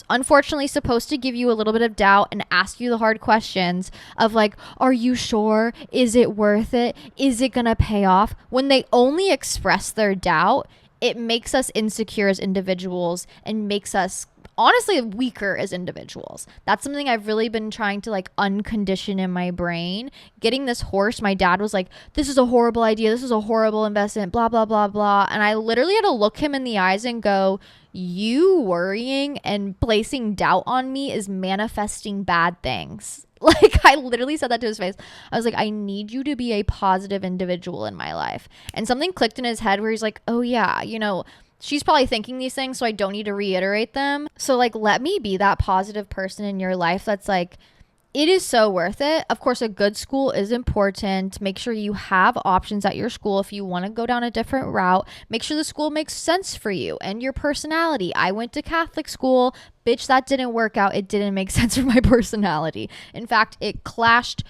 unfortunately supposed to give you a little bit of doubt and ask you the hard questions of like, are you sure? Is it worth it? Is it going to pay off? When they only express their doubt, it makes us insecure as individuals and makes us honestly weaker as individuals. That's something I've really been trying to like uncondition in my brain. Getting this horse, my dad was like, this is a horrible idea. This is a horrible investment, blah, blah, blah, blah. And I literally had to look him in the eyes and go, you worrying and placing doubt on me is manifesting bad things. Like, I literally said that to his face. I was like, I need you to be a positive individual in my life. And something clicked in his head where he's like, oh yeah, you know, she's probably thinking these things, so I don't need to reiterate them. So like, let me be that positive person in your life that's like, It is so worth it. Of course, a good school is important. Make sure you have options at your school if you want to go down a different route. Make sure the school makes sense for you and your personality. I went to Catholic school. Bitch, that didn't work out. It didn't make sense for my personality. In fact, it clashed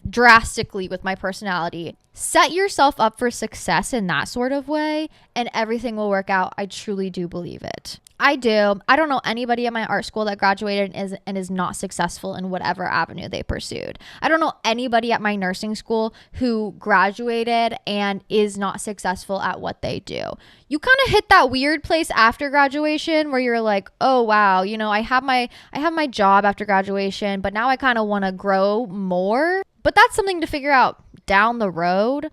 drastically with my personality. Set yourself up for success in that sort of way, and everything will work out. I truly do believe it. I do. I don't know anybody at my art school that graduated and is not successful in whatever avenue they pursued. I don't know anybody at my nursing school who graduated and is not successful at what they do. You kind of hit that weird place after graduation where you're like, oh wow, you know, I have my job after graduation, but now I kind of want to grow more. But that's something to figure out down the road.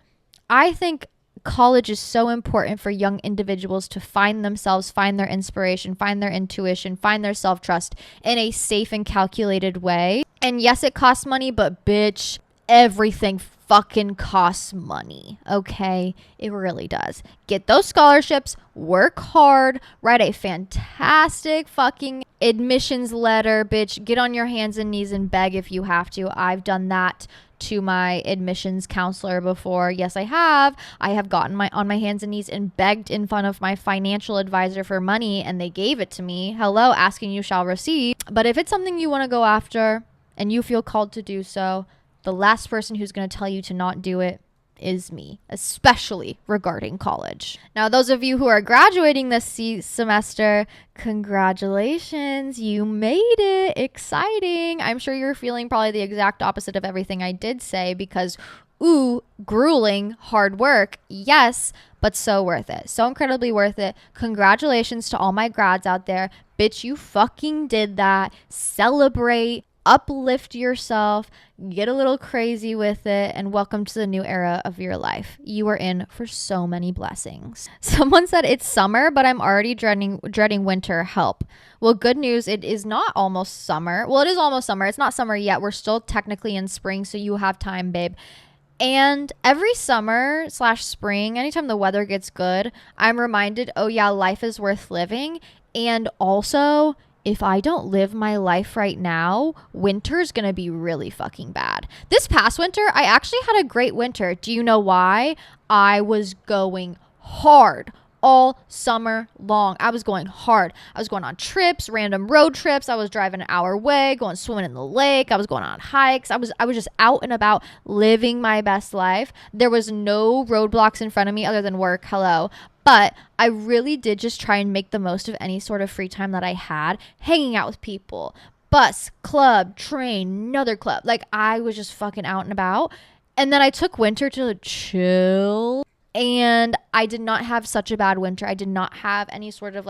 I think college is so important for young individuals to find themselves, find their inspiration, find their intuition, find their self-trust in a safe and calculated way. And yes, it costs money, but bitch, everything fucking costs money, okay? It really does. Get those scholarships, work hard, write a fantastic fucking admissions letter, bitch. Get on your hands and knees and beg if you have to. I've done that to my admissions counselor before. Yes, I have. I have gotten on my hands and knees and begged in front of my financial advisor for money, and they gave it to me. Hello, asking you shall receive. But if it's something you want to go after and you feel called to do so, the last person who's going to tell you to not do it is me, especially regarding college. Now, those of you who are graduating this semester, congratulations, you made it. Exciting. I'm sure you're feeling probably the exact opposite of everything I did say because, ooh, grueling, hard work, yes, but so worth it. So incredibly worth it. Congratulations to all my grads out there. Bitch, you fucking did that. Celebrate. Uplift yourself, get a little crazy with it, and welcome to the new era of your life. You are in for so many blessings. Someone said it's summer, but I'm already dreading winter. Help. Well, good news, it is not almost summer. Well, it is almost summer. It's not summer yet. We're still technically in spring, so you have time, babe. And every summer / spring, anytime the weather gets good, I'm reminded, oh yeah, life is worth living. And also, if I don't live my life right now, winter's gonna be really fucking bad. This past winter, I actually had a great winter. Do you know why? I was going hard all summer long. I was going hard. I was going on trips, random road trips. I was driving an hour away, going swimming in the lake. I was going on hikes. I was just out and about living my best life. There was no roadblocks in front of me other than work. Hello. But I really did just try and make the most of any sort of free time that I had, hanging out with people, bus, club, train, another club. Like I was just fucking out and about. And then I took winter to chill. And I did not have such a bad winter. I did not have any sort of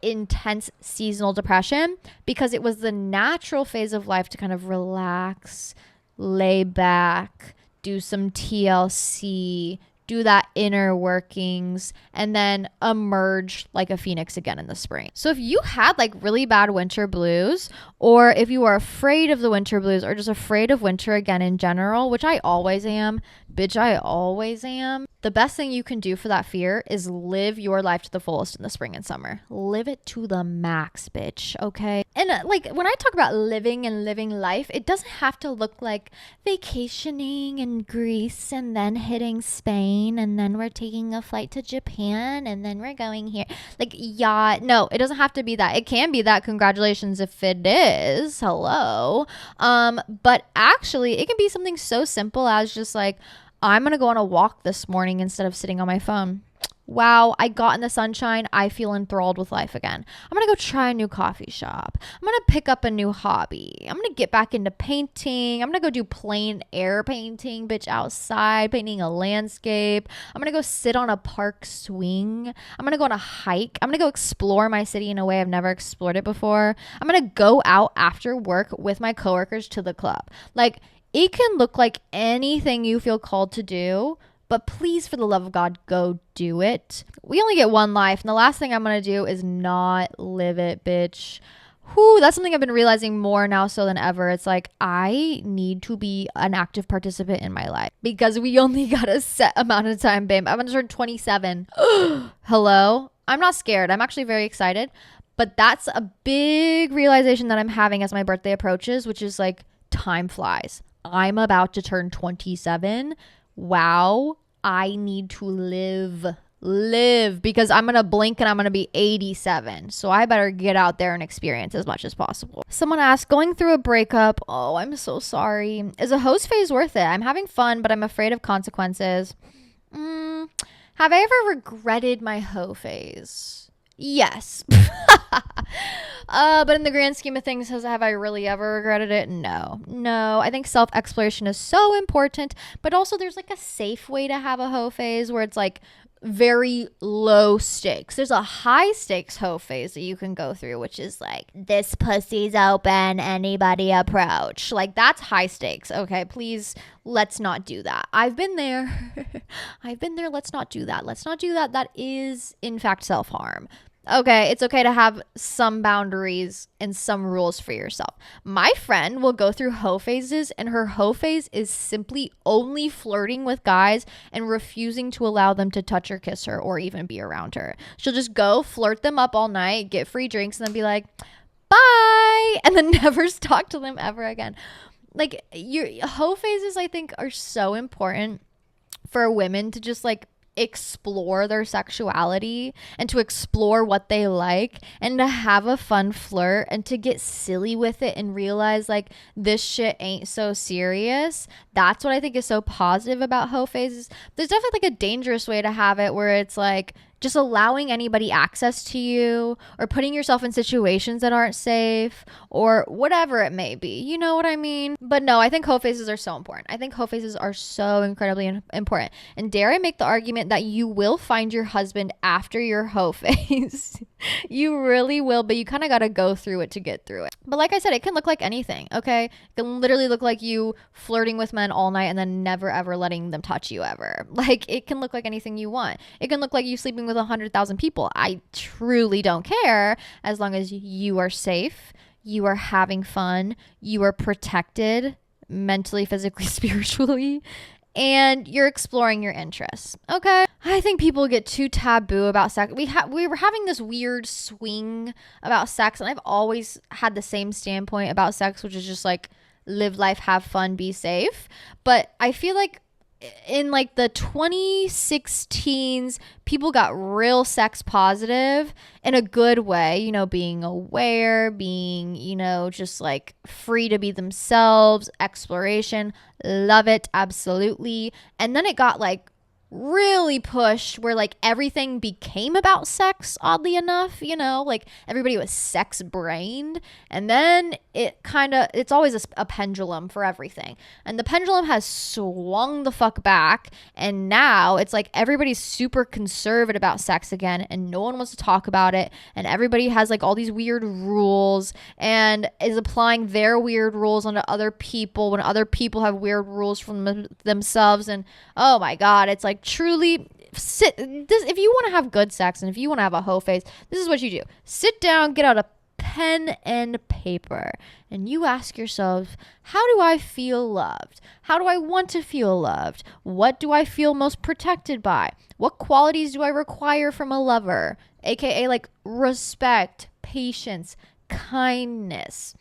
intense seasonal depression because it was the natural phase of life to kind of relax, lay back, do some TLC, do that inner workings, and then emerge like a phoenix again in the spring. So if you had like really bad winter blues, or if you are afraid of the winter blues or just afraid of winter again in general, which I always am, bitch, I always am, the best thing you can do for that fear is live your life to the fullest in the spring and summer. Live it to the max, bitch, okay? And when I talk about living and living life, it doesn't have to look like vacationing in Greece and then hitting Spain and then we're taking a flight to Japan and then we're going here. No, it doesn't have to be that. It can be that, congratulations if it is. Hello. But actually, it can be something so simple as just like, I'm going to go on a walk this morning instead of sitting on my phone. Wow, I got in the sunshine. I feel enthralled with life again. I'm going to go try a new coffee shop. I'm going to pick up a new hobby. I'm going to get back into painting. I'm going to go do plein air painting, bitch, outside, painting a landscape. I'm going to go sit on a park swing. I'm going to go on a hike. I'm going to go explore my city in a way I've never explored it before. I'm going to go out after work with my coworkers to the club. It can look like anything you feel called to do, but please, for the love of God, go do it. We only get one life, and the last thing I'm going to do is not live it, bitch. Whew, that's something I've been realizing more now so than ever. It's like, I need to be an active participant in my life because we only got a set amount of time, babe. I'm going to turn 27. Hello? I'm not scared. I'm actually very excited, but that's a big realization that I'm having as my birthday approaches, which is like, time flies. I'm about to turn 27. Wow. I need to live because I'm going to blink and I'm going to be 87. So I better get out there and experience as much as possible. Someone asked, going through a breakup. Oh, I'm so sorry. Is a host phase worth it? I'm having fun, but I'm afraid of consequences. Have I ever regretted my hoe phase? Yes. But in the grand scheme of things, have I really ever regretted it? No. I think self-exploration is so important, but also there's like a safe way to have a hoe phase where it's like very low stakes. There's a high stakes hoe phase that you can go through, which is like, this pussy's open, anybody approach. Like, that's high stakes. Okay, please, let's not do that. I've been there. Let's not do that. That is, in fact, self-harm. Okay, it's okay to have some boundaries and some rules for yourself. My friend will go through hoe phases, and her hoe phase is simply only flirting with guys and refusing to allow them to touch or kiss her or even be around her. She'll just go flirt them up all night, get free drinks, and then be like, bye, and then never talk to them ever again. Like, your hoe phases, I think, are so important for women to just like explore their sexuality and to explore what they like and to have a fun flirt and to get silly with it and realize like this shit ain't so serious. That's what I think is so positive about hoe phases. There's definitely like a dangerous way to have it where it's like just allowing anybody access to you or putting yourself in situations that aren't safe or whatever it may be. You know what I mean? But no, I think hoe phases are so important. I think hoe phases are so incredibly important. And dare I make the argument that you will find your husband after your hoe phase. You really will, but you kind of got to go through it to get through it. But like I said, it can look like anything, okay? It can literally look like you flirting with men all night and then never ever letting them touch you ever. Like, it can look like anything you want. It can look like you sleeping with 100,000 people. I truly don't care, as long as you are safe, you are having fun, you are protected mentally, physically, spiritually, and you're exploring your interests. Okay. I think people get too taboo about sex. We were having this weird swing about sex, and I've always had the same standpoint about sex, which is just like, live life, have fun, be safe. But I feel like in like the 2016s, people got real sex positive in a good way, you know, being aware, being, you know, just like free to be themselves, exploration, love it, absolutely. And then it got like really pushed where like everything became about sex, oddly enough, you know, like everybody was sex brained. And then it's always a pendulum for everything, and the pendulum has swung the fuck back, and now it's like everybody's super conservative about sex again, and no one wants to talk about it, and everybody has like all these weird rules and is applying their weird rules onto other people when other people have weird rules from themselves. And oh my god, it's like, truly, if you want to have good sex and if you want to have a hoe phase, this is what you do. Sit down, get out a pen and paper, and you ask yourself, how do I feel loved? How do I want to feel loved? What do I feel most protected by? What qualities do I require from a lover? AKA like respect, patience, kindness,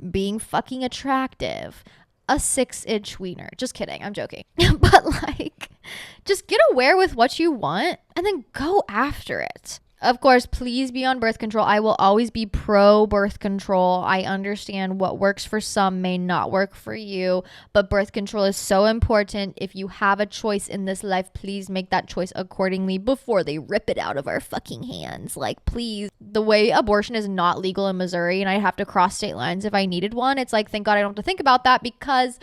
being fucking attractive, a 6-inch wiener. Just kidding. I'm joking. But like, just get aware with what you want and then go after it. Of course, please be on birth control. I will always be pro birth control. I understand what works for some may not work for you, but birth control is so important. If you have a choice in this life, please make that choice accordingly before they rip it out of our fucking hands. Like, please. The way abortion is not legal in Missouri and I'd have to cross state lines if I needed one, it's like, thank God I don't have to think about that because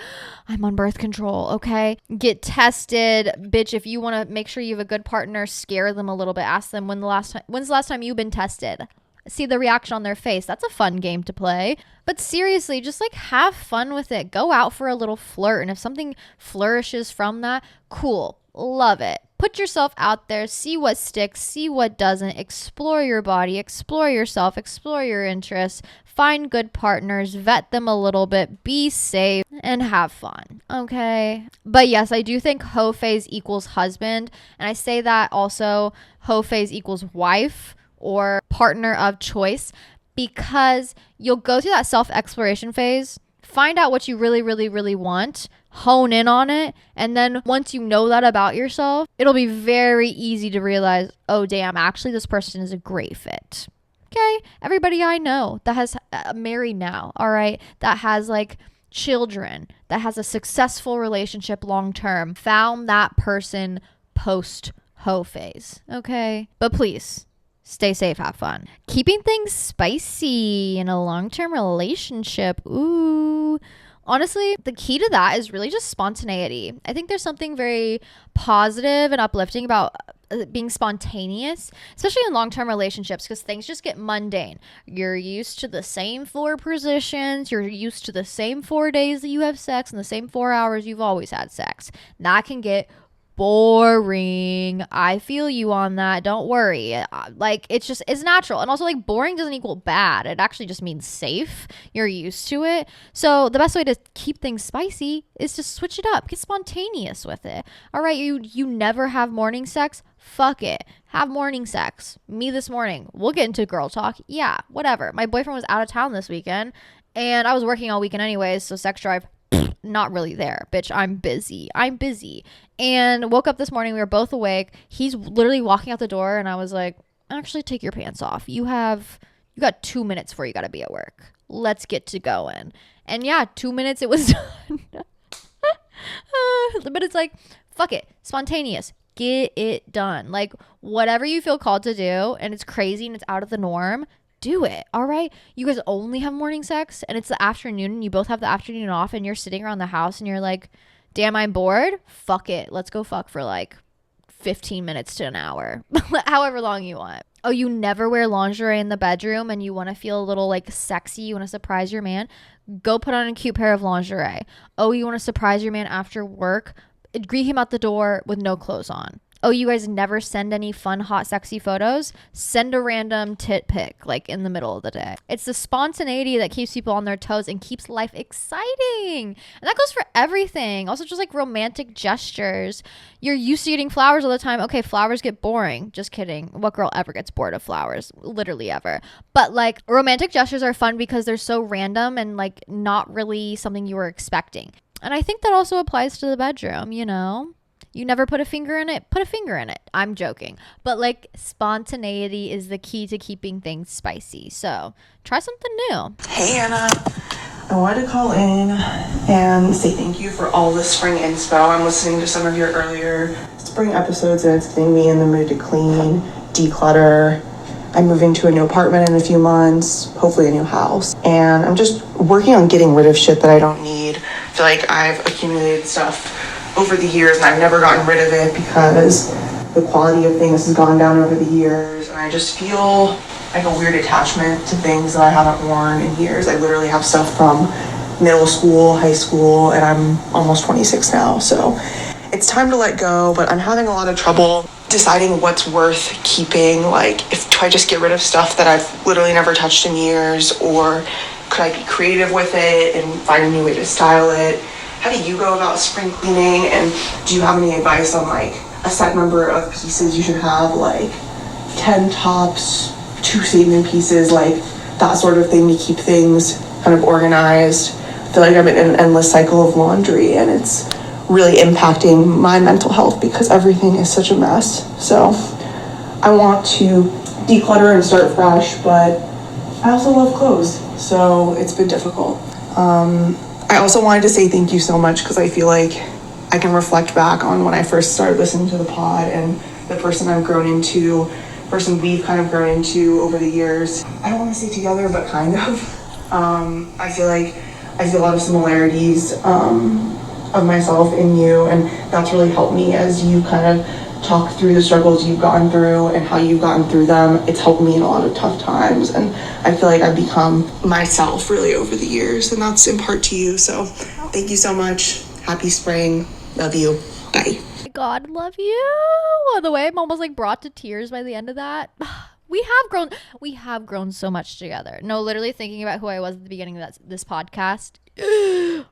I'm on birth control, okay? Get tested. Bitch, if you want to make sure you have a good partner, scare them a little bit. Ask them when's the last time you've been tested? See the reaction on their face. That's a fun game to play. But seriously, just like have fun with it. Go out for a little flirt. And if something flourishes from that, cool. Love it. Put yourself out there. See what sticks. See what doesn't. Explore your body. Explore yourself. Explore your interests. Find good partners. Vet them a little bit. Be safe. And have fun. Okay? But yes, I do think hoe phase equals husband. And I say that also hoe phase equals wife or partner of choice, because you'll go through that self-exploration phase Find out what you really, really, really want, hone in on it, and then once you know that about yourself, it'll be very easy to realize, oh damn, actually this person is a great fit. Okay, everybody I know that has married now, all right, that has like children, that has a successful relationship long term, found that person post hoe phase. Okay, but please stay safe, have fun. Keeping things spicy in a long-term relationship. Ooh. Honestly, the key to that is really just spontaneity. I think there's something very positive and uplifting about being spontaneous, especially in long-term relationships, because things just get mundane. You're used to the same 4 positions. You're used to the same 4 days that you have sex and the same 4 hours you've always had sex. That can get boring. I feel you on that. Don't worry. Like, it's natural. And also, like, boring doesn't equal bad. It actually just means safe. You're used to it. So the best way to keep things spicy is to switch it up. Get spontaneous with it. All right, you never have morning sex? Fuck it. Have morning sex. Me this morning. We'll get into girl talk. Yeah, whatever. My boyfriend was out of town this weekend, and I was working all weekend anyways, so sex drive, not really there. Bitch, I'm busy. And woke up this morning. We were both awake. He's literally walking out the door, and I was like, actually, take your pants off. You got 2 minutes before you got to be at work. Let's get to going. And yeah, 2 minutes, it was done. But it's like, fuck it. Spontaneous. Get it done. Like, whatever you feel called to do, and it's crazy and it's out of the norm, do it. All right, you guys only have morning sex and it's the afternoon and you both have the afternoon off and you're sitting around the house and you're like, damn, I'm bored. Fuck it, let's go fuck for like 15 minutes to an hour. However long you want. Oh, you never wear lingerie in the bedroom and you want to feel a little like sexy, you want to surprise your man, go put on a cute pair of lingerie. Oh, you want to surprise your man after work, greet him out the door with no clothes on. Oh, you guys never send any fun, hot, sexy photos? Send a random tit pic, like, in the middle of the day. It's the spontaneity that keeps people on their toes and keeps life exciting. And that goes for everything. Also, just, like, romantic gestures. You're used to eating flowers all the time. Okay, flowers get boring. Just kidding. What girl ever gets bored of flowers? Literally ever. But, like, romantic gestures are fun because they're so random and, like, not really something you were expecting. And I think that also applies to the bedroom, you know? You never put a finger in it? Put a finger in it. I'm joking. But like, spontaneity is the key to keeping things spicy. So try something new.
Hey Anna, I wanted to call in and say thank you for all the spring inspo. I'm listening to some of your earlier spring episodes and it's getting me in the mood to clean, declutter. I'm moving to a new apartment in a few months, hopefully a new house. And I'm just working on getting rid of shit that I don't need. I feel like I've accumulated stuff over the years and I've never gotten rid of it because the quality of things has gone down over the years and I just feel like a weird attachment to things that I haven't worn in years. I literally have stuff from middle school, high school, and I'm almost 26 now, so it's time to let go, but I'm having a lot of trouble deciding what's worth keeping. Like, do I just get rid of stuff that I've literally never touched in years, or could I be creative with it and find a new way to style it? How do you go about spring cleaning, and do you have any advice on like a set number of pieces you should have, like 10 tops, 2 statement pieces, like that sort of thing, to keep things kind of organized? I feel like I'm in an endless cycle of laundry and it's really impacting my mental health because everything is such a mess. So I want to declutter and start fresh, but I also love clothes, so it's been difficult. I also wanted to say thank you so much because I feel like I can reflect back on when I first started listening to the pod and the person I've grown into, person we've kind of grown into over the years. I don't want to say together, but kind of. I feel like I see a lot of similarities of myself in you, and that's really helped me as you kind of talk through the struggles you've gone through and how you've gotten through them. It's helped me in a lot of tough times, and I feel like I've become myself really over the years, and that's in part to you. So thank you so much. Happy spring. Love you. Bye.
God, love you. The way I'm almost like brought to tears by the end of that. We have grown so much together. No, literally thinking about who I was at the beginning of this podcast.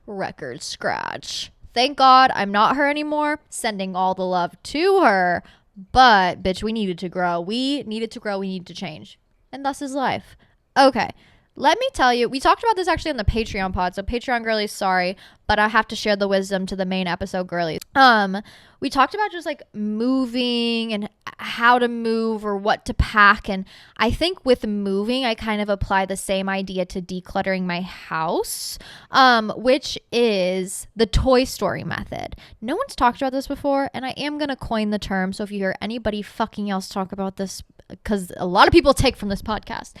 Record scratch. Thank God I'm not her anymore. Sending all the love to her. But, bitch, we needed to grow. We needed to change. And thus is life. Okay. Let me tell you, we talked about this actually on the Patreon pod. So Patreon girlies, sorry, but I have to share the wisdom to the main episode girlies. We talked about just like moving and how to move or what to pack. And I think with moving, I kind of apply the same idea to decluttering my house, which is the Toy Story method. No one's talked about this before, and I am going to coin the term. So if you hear anybody fucking else talk about this, because a lot of people take from this podcast,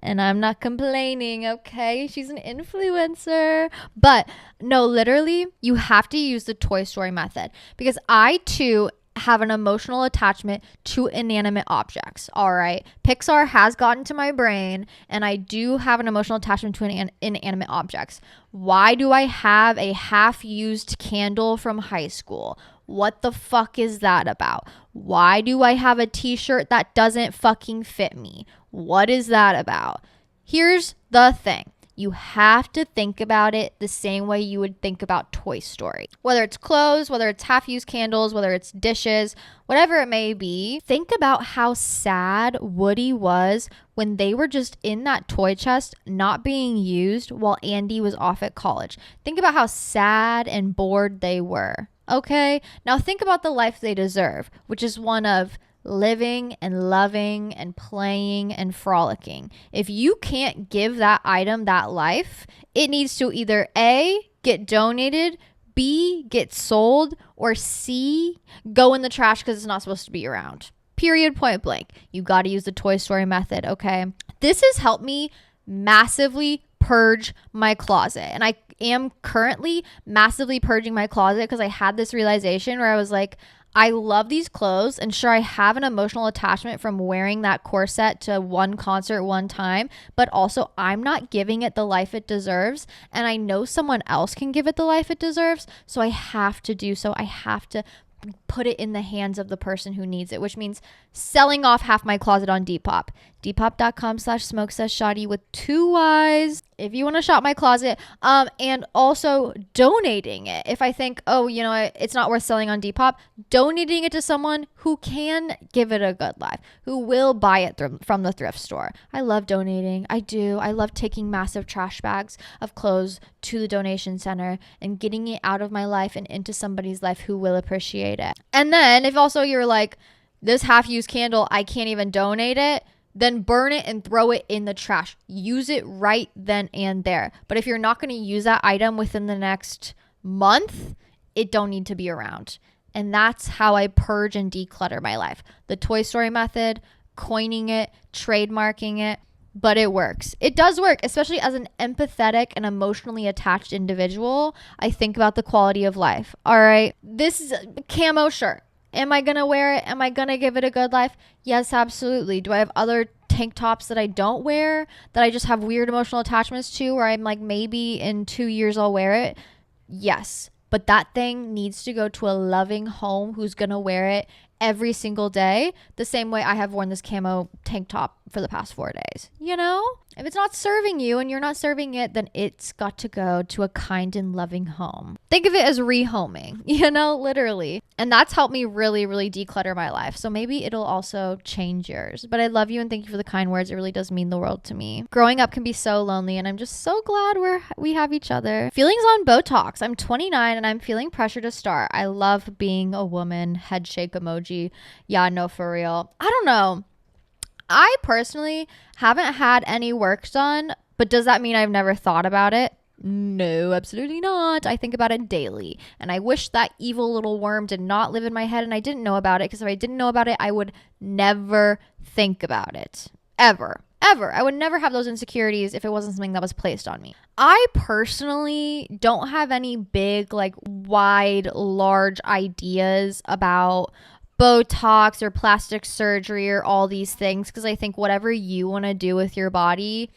and I'm not complaining, okay? She's an influencer. But no, literally, you have to use the Toy Story method, because I too have an emotional attachment to inanimate objects. All right. Pixar has gotten to my brain, and I do have an emotional attachment to inanimate objects. Why do I have a half-used candle from high school? What the fuck is that about? Why do I have a t-shirt that doesn't fucking fit me? What is that about? Here's the thing. You have to think about it the same way you would think about Toy Story. Whether it's clothes, whether it's half-used candles, whether it's dishes, whatever it may be, think about how sad Woody was when they were just in that toy chest not being used while Andy was off at college. Think about how sad and bored they were. Okay? Now think about the life they deserve, which is one of living and loving and playing and frolicking. If you can't give that item that life, it needs to either A, get donated, B, get sold, or C, go in the trash because it's not supposed to be around. Period, point blank. You got to use the Toy Story method, okay? This has helped me massively purge my closet. And I am currently massively purging my closet because I had this realization where I was like, I love these clothes, and sure, I have an emotional attachment from wearing that corset to one concert one time, but also I'm not giving it the life it deserves, and I know someone else can give it the life it deserves, so I have to do so. I have to put it in the hands of the person who needs it, which means selling off half my closet on Depop. Depop.com/smokesashotty with 2 Y's if you want to shop my closet, and also donating it. If I think, oh, you know, it's not worth selling on Depop, donating it to someone who can give it a good life, who will buy it from the thrift store. I love donating. I do. I love taking massive trash bags of clothes to the donation center and getting it out of my life and into somebody's life who will appreciate it. And then if also you're like, this half-used candle, I can't even donate it, then burn it and throw it in the trash. Use it right then and there. But if you're not going to use that item within the next month, it don't need to be around. And that's how I purge and declutter my life. The Toy Story method, coining it, trademarking it, but it works. It does work, especially as an empathetic and emotionally attached individual. I think about the quality of life. All right, this is a camo shirt. Am I going to wear it? Am I going to give it a good life? Yes, absolutely. Do I have other tank tops that I don't wear that I just have weird emotional attachments to where I'm like, maybe in 2 years I'll wear it? Yes. But that thing needs to go to a loving home who's going to wear it every single day, the same way I have worn this camo tank top for the past 4 days. You know, if it's not serving you and you're not serving it, then it's got to go to a kind and loving home. Think of it as rehoming, you know, literally. And that's helped me really, really declutter my life. So maybe it'll also change yours. But I love you and thank you for the kind words. It really does mean the world to me. Growing up can be so lonely, and I'm just so glad we have each other. Feelings on Botox. I'm 29 and I'm feeling pressure to start. I love being a woman. Head shake emoji. Yeah, no, for real. I don't know. I personally haven't had any work done, but does that mean I've never thought about it? No, absolutely not. I think about it daily, and I wish that evil little worm did not live in my head and I didn't know about it, because if I didn't know about it, I would never think about it. Ever. I would never have those insecurities if it wasn't something that was placed on me. I personally don't have any big, like, wide, large ideas about Botox or plastic surgery or all these things, because I think whatever you want to do with your body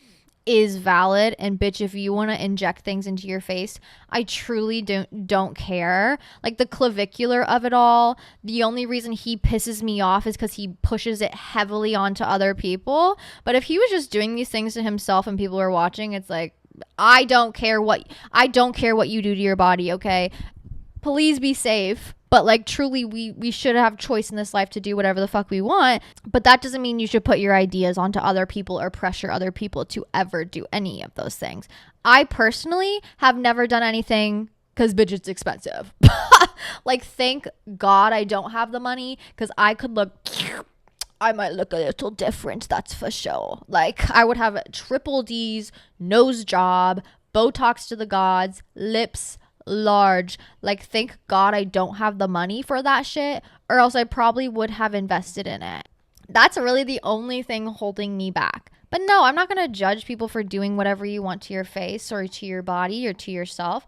is valid. And bitch, if you want to inject things into your face, I truly don't care. Like the clavicular of it all, the only reason he pisses me off is because he pushes it heavily onto other people. But if he was just doing these things to himself and people are watching, it's like, I don't care what you do to your body, okay? Please be safe. But like truly we should have choice in this life to do whatever the fuck we want. But that doesn't mean you should put your ideas onto other people or pressure other people to ever do any of those things. I personally have never done anything because bitch, it's expensive. Like, thank God I don't have the money, because I might look a little different, that's for sure. Like, I would have triple D's, nose job, Botox to the gods, lips large. Like, thank God I don't have the money for that shit, or else I probably would have invested in it. That's really the only thing holding me back. But no, I'm not going to judge people for doing whatever you want to your face or to your body or to yourself.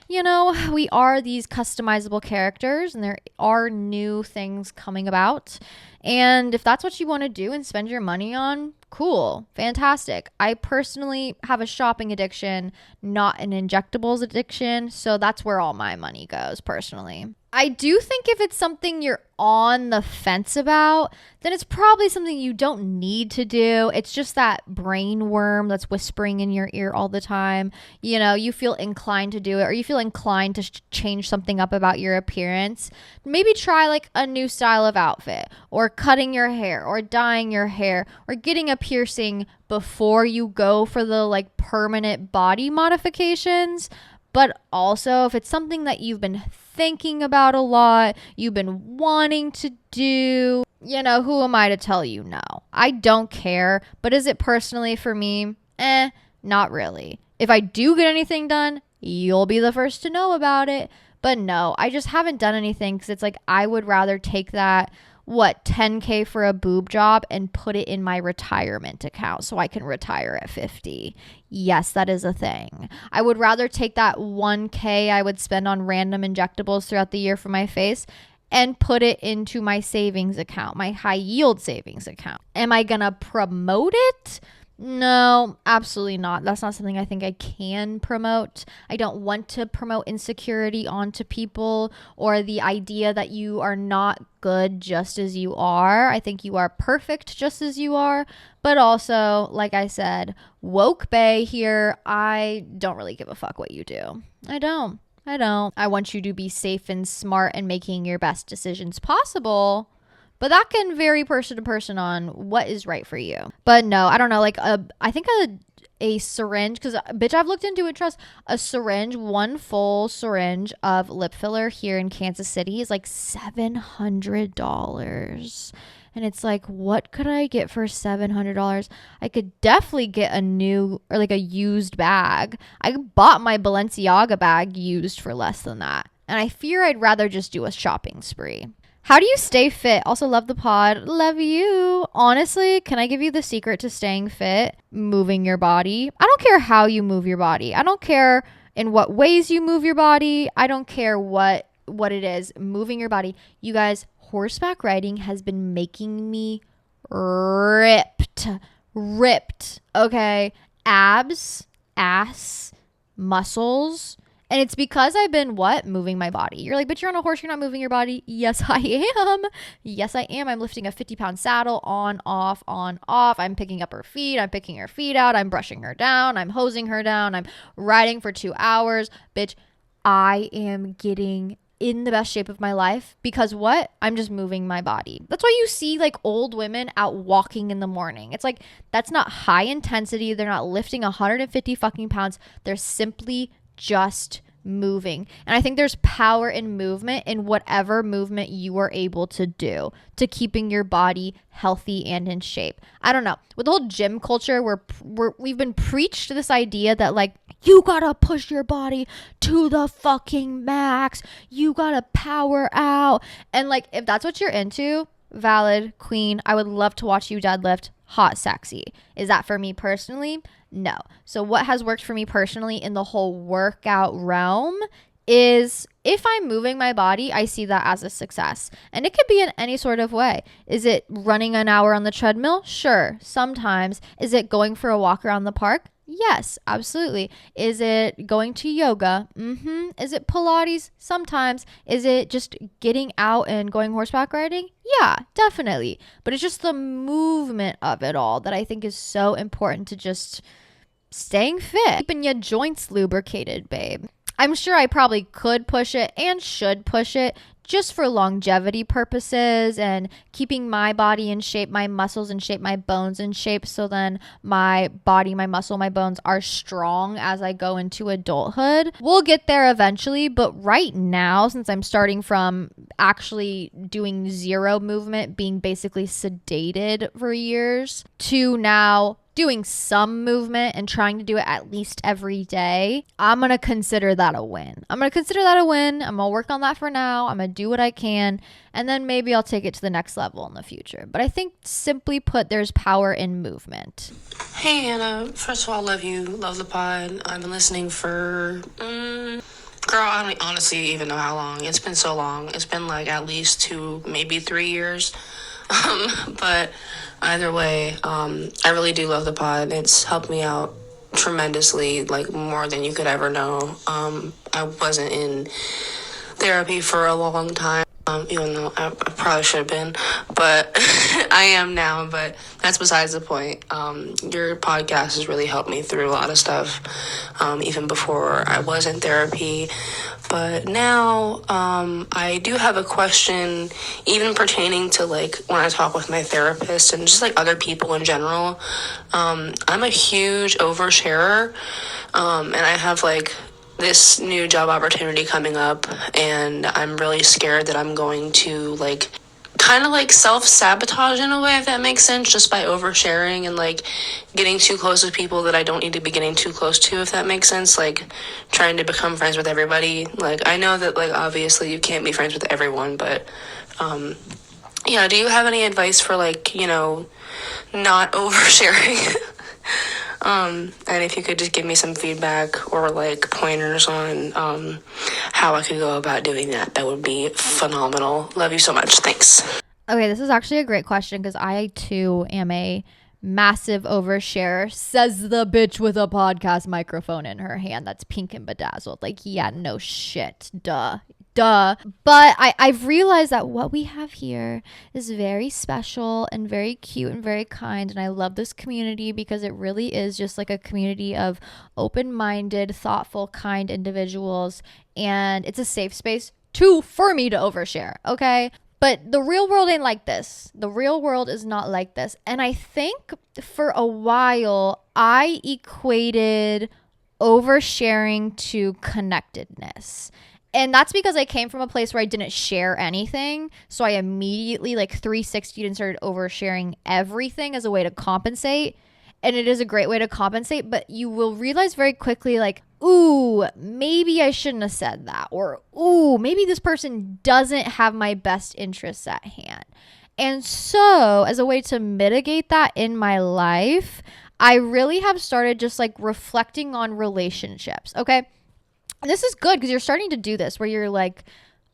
You know, we are these customizable characters, and there are new things coming about. And if that's what you want to do and spend your money on, cool, fantastic. I personally have a shopping addiction, not an injectables addiction. So that's where all my money goes personally. I do think if it's something you're on the fence about, then it's probably something you don't need to do. It's just that brain worm that's whispering in your ear all the time. You know, you feel inclined to do it, or you feel inclined to change something up about your appearance. Maybe try like a new style of outfit, or cutting your hair, or dyeing your hair, or getting a piercing before you go for the like permanent body modifications. But also, if it's something that you've been thinking about a lot, you've been wanting to do, you know, who am I to tell you no? I don't care. But is it personally for me? Not really. If I do get anything done, you'll be the first to know about it. But no, I just haven't done anything, because it's like I would rather take that, $10K for a boob job and put it in my retirement account so I can retire at 50. Yes, that is a thing. I would rather take that $1K I would spend on random injectables throughout the year for my face and put it into my savings account, my high yield savings account. Am I gonna promote it? No, absolutely not. That's not something I think I can promote. I don't want to promote insecurity onto people, or the idea that you are not good just as you are. I think you are perfect just as you are. But also, like I said, woke bae here, I don't really give a fuck what you do. I don't. I want you to be safe and smart and making your best decisions possible. But that can vary person to person on what is right for you. But no, I don't know. Like, I think a syringe, because, bitch, I've looked into it, trust. A syringe, one full syringe of lip filler here in Kansas City is like $700. And it's like, what could I get for $700? I could definitely get a new, or like a used bag. I bought my Balenciaga bag used for less than that. And I fear I'd rather just do a shopping spree. How do you stay fit? Also, love the pod. Love you. Honestly, can I give you the secret to staying fit? Moving your body. I don't care how you move your body. I don't care in what ways you move your body. I don't care what it is. Moving your body. You guys, horseback riding has been making me ripped. Okay? Abs, ass, muscles. And it's because I've been, moving my body. You're like, but you're on a horse, you're not moving your body. Yes, I am. Yes, I am. I'm lifting a 50-pound saddle on, off, on, off. I'm picking up her feet. I'm picking her feet out. I'm brushing her down. I'm hosing her down. I'm riding for 2 hours. Bitch, I am getting in the best shape of my life because I'm just moving my body. That's why you see like old women out walking in the morning. It's like, that's not high intensity. They're not lifting 150 fucking pounds. They're simply just moving. And I think there's power in movement, in whatever movement you are able to do to keeping your body healthy and in shape. I don't know. With the whole gym culture, we've been preached this idea that like, you gotta push your body to the fucking max. You gotta power out. And like, if that's what you're into, valid, queen. I would love to watch you deadlift. Hot, sexy. Is that for me personally? No. So what has worked for me personally in the whole workout realm is if I'm moving my body, I see that as a success. And it could be in any sort of way. Is it running an hour on the treadmill? Sure. Sometimes. Is it going for a walk around the park? Yes, absolutely. Is it going to yoga? Is it Pilates? Sometimes. Is it just getting out and going horseback riding? Yeah, definitely. But it's just the movement of it all that I think is so important to just staying fit. Keeping your joints lubricated, babe. I'm sure I probably could push it and should push it just for longevity purposes and keeping my body in shape, my muscles in shape, my bones in shape, so then my body, my muscle, my bones are strong as I go into adulthood. We'll get there eventually, but right now, since I'm starting from actually doing zero movement, being basically sedated for years, to now doing some movement and trying to do it at least every day, I'm going to consider that a win. I'm going to work on that for now. I'm going to do what I can. And then maybe I'll take it to the next level in the future. But I think simply put, there's power in movement.
Hey, Hannah. First of all, love you. Love the pod. I've been listening for, girl, I don't honestly even know how long. It's been so long. It's been like at least 2, maybe 3 years. But either way, I really do love the pod. It's helped me out tremendously, like more than you could ever know. I wasn't in therapy for a long time, even though I probably should have been, but I am now, but that's besides the point. Your podcast has really helped me through a lot of stuff, even before I was in therapy. But now, I do have a question, even pertaining to like when I talk with my therapist and just like other people in general. I'm a huge oversharer, and I have like this new job opportunity coming up, and I'm really scared that I'm going to like kind of like self-sabotage in a way, if that makes sense, just by oversharing and like getting too close with people that I don't need to be getting too close to, if that makes sense, like trying to become friends with everybody. Like I know that like obviously you can't be friends with everyone, but yeah, do you have any advice for like, not oversharing? And if you could just give me some feedback or like pointers on how I could go about doing that, that would be phenomenal. Love you so much. Thanks.
Okay, this is actually a great question because I too am a massive overshare, says the bitch with a podcast microphone in her hand that's pink and bedazzled. Like, yeah, no shit. Duh. But I've realized that what we have here is very special and very cute and very kind. And I love this community because it really is just like a community of open-minded, thoughtful, kind individuals. And it's a safe space for me to overshare. Okay. But the real world ain't like this. The real world is not like this. And I think for a while, I equated oversharing to connectedness. And that's because I came from a place where I didn't share anything. So I immediately like 360'd and started oversharing everything as a way to compensate. And it is a great way to compensate, but you will realize very quickly like, ooh, maybe I shouldn't have said that. Or, ooh, maybe this person doesn't have my best interests at hand. And so as a way to mitigate that in my life, I really have started just like reflecting on relationships. Okay. And this is good because you're starting to do this where you're like,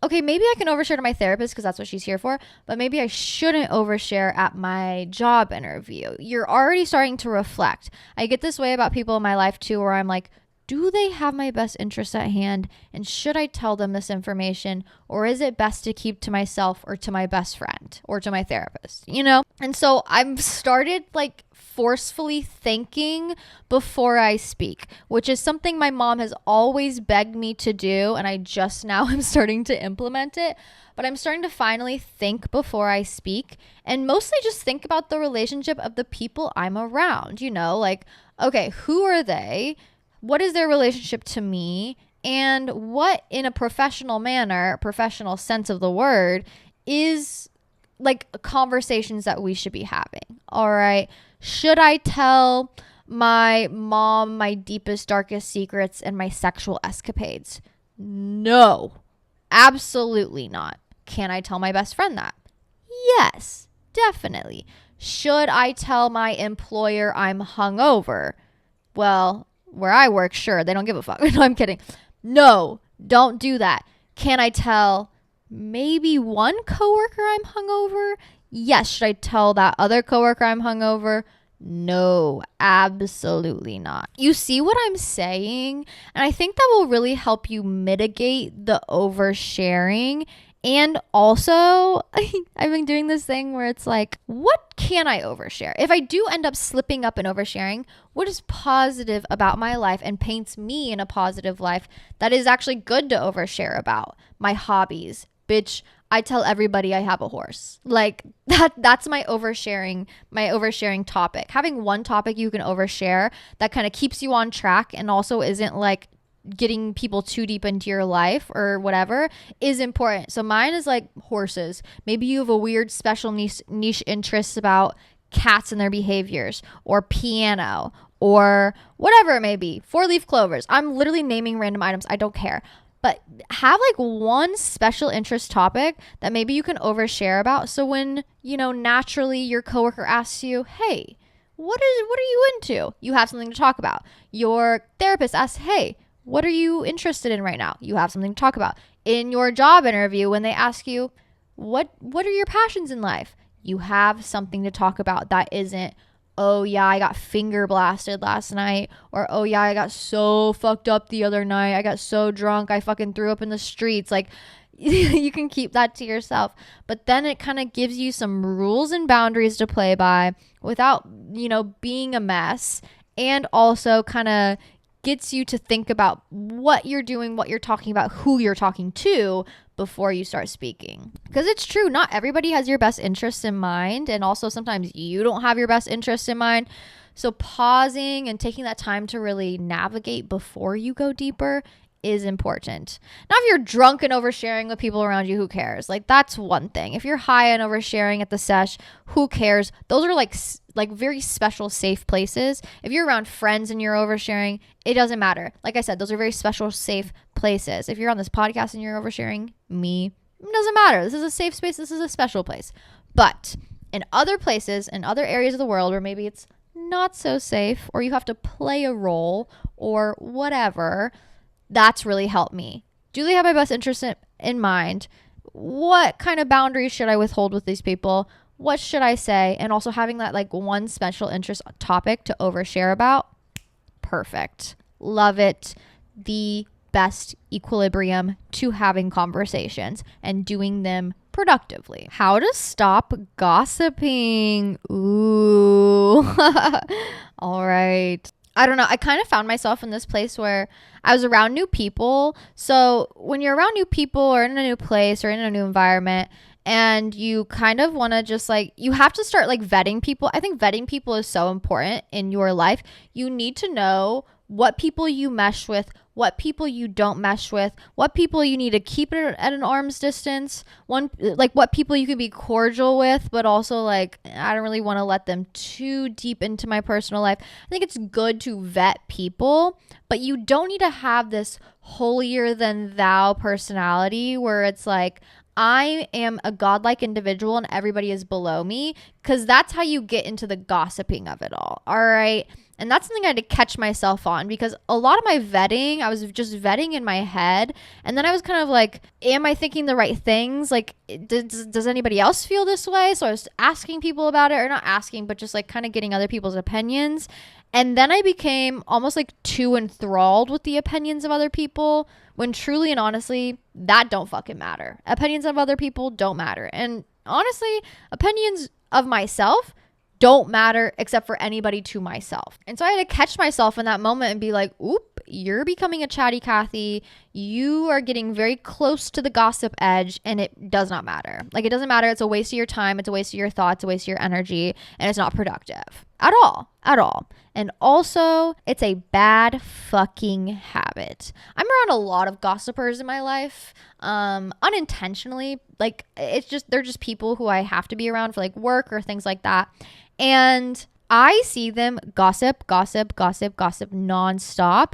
okay, maybe I can overshare to my therapist because that's what she's here for, but maybe I shouldn't overshare at my job interview. You're already starting to reflect. I get this way about people in my life too, where I'm like, do they have my best interests at hand? And should I tell them this information? Or is it best to keep to myself or to my best friend or to my therapist, And so I've started like forcefully thinking before I speak, which is something my mom has always begged me to do. And I just now am starting to implement it. But I'm starting to finally think before I speak and mostly just think about the relationship of the people I'm around, like, okay, who are they? What is their relationship to me? And what, in a professional manner, professional sense of the word, is like conversations that we should be having? All right. Should I tell my mom my deepest, darkest secrets and my sexual escapades? No, absolutely not. Can I tell my best friend that? Yes, definitely. Should I tell my employer I'm hungover? Well, where I work, sure, they don't give a fuck. No, I'm kidding. No, don't do that. Can I tell maybe one coworker I'm hungover? Yes. Should I tell that other coworker I'm hungover? No, absolutely not. You see what I'm saying? And I think that will really help you mitigate the oversharing And also, I've been doing this thing where it's like, what can I overshare? If I do end up slipping up and oversharing, what is positive about my life and paints me in a positive life that is actually good to overshare about? My hobbies. Bitch, I tell everybody I have a horse. Like that's my oversharing topic. Having one topic you can overshare that kind of keeps you on track and also isn't like getting people too deep into your life or whatever is important. So mine is like horses. Maybe you have a weird special niche interests about cats and their behaviors, or piano, or whatever it may be. 4-leaf clovers. I'm literally naming random items. I don't care. But have like one special interest topic that maybe you can overshare about. So when, naturally your coworker asks you, hey, what are you into? You have something to talk about. Your therapist asks, hey, what are you interested in right now? You have something to talk about. In your job interview, when they ask you, what are your passions in life? You have something to talk about that isn't, oh yeah, I got finger blasted last night, or oh yeah, I got so fucked up the other night. I got so drunk, I fucking threw up in the streets. Like, you can keep that to yourself. But then it kind of gives you some rules and boundaries to play by without, being a mess, and also kind of gets you to think about what you're doing, what you're talking about, who you're talking to before you start speaking. Because it's true, not everybody has your best interests in mind, and also sometimes you don't have your best interests in mind. So pausing and taking that time to really navigate before you go deeper is important. Now, if you're drunk and oversharing with people around you, who cares? Like, that's one thing. If you're high and oversharing at the sesh, who cares? Those are like very special, safe places. If you're around friends and you're oversharing, it doesn't matter. Like I said, those are very special, safe places. If you're on this podcast and you're oversharing, it doesn't matter. This is a safe space. This is a special place. But in other places, in other areas of the world where maybe it's not so safe, or you have to play a role or whatever, that's really helped me. Do they have my best interest in mind? What kind of boundaries should I withhold with these people? What should I say? And also having that like one special interest topic to overshare about. Perfect. Love it. The best equilibrium to having conversations and doing them productively. How to stop gossiping. Ooh. All right. I don't know. I kind of found myself in this place where I was around new people. So when you're around new people or in a new place or in a new environment, and you kind of want to just like, you have to start like vetting people. I think vetting people is so important in your life. You need to know what people you mesh with, what people you don't mesh with, what people you need to keep it at an arm's distance, what people you can be cordial with, but also like, I don't really want to let them too deep into my personal life. I think it's good to vet people, but you don't need to have this holier than thou personality where it's like, I am a godlike individual and everybody is below me, because that's how you get into the gossiping of it all. All right. And that's something I had to catch myself on, because a lot of my vetting, I was just vetting in my head. And then I was kind of like, am I thinking the right things? Like, does anybody else feel this way? So I was asking people about it, or not asking, but just like kind of getting other people's opinions. And then I became almost like too enthralled with the opinions of other people, when truly and honestly, that don't fucking matter. Opinions of other people don't matter. And honestly, opinions of myself don't matter except for anybody to myself. And so I had to catch myself in that moment and be like, oop, you're becoming a chatty Cathy. You are getting very close to the gossip edge, and it does not matter. Like, it doesn't matter. It's a waste of your time. It's a waste of your thoughts, a waste of your energy, and it's not productive at all. And also, it's a bad fucking habit. I'm around a lot of gossipers in my life, unintentionally. Like, they're just people who I have to be around for like work or things like that. And I see them gossip nonstop.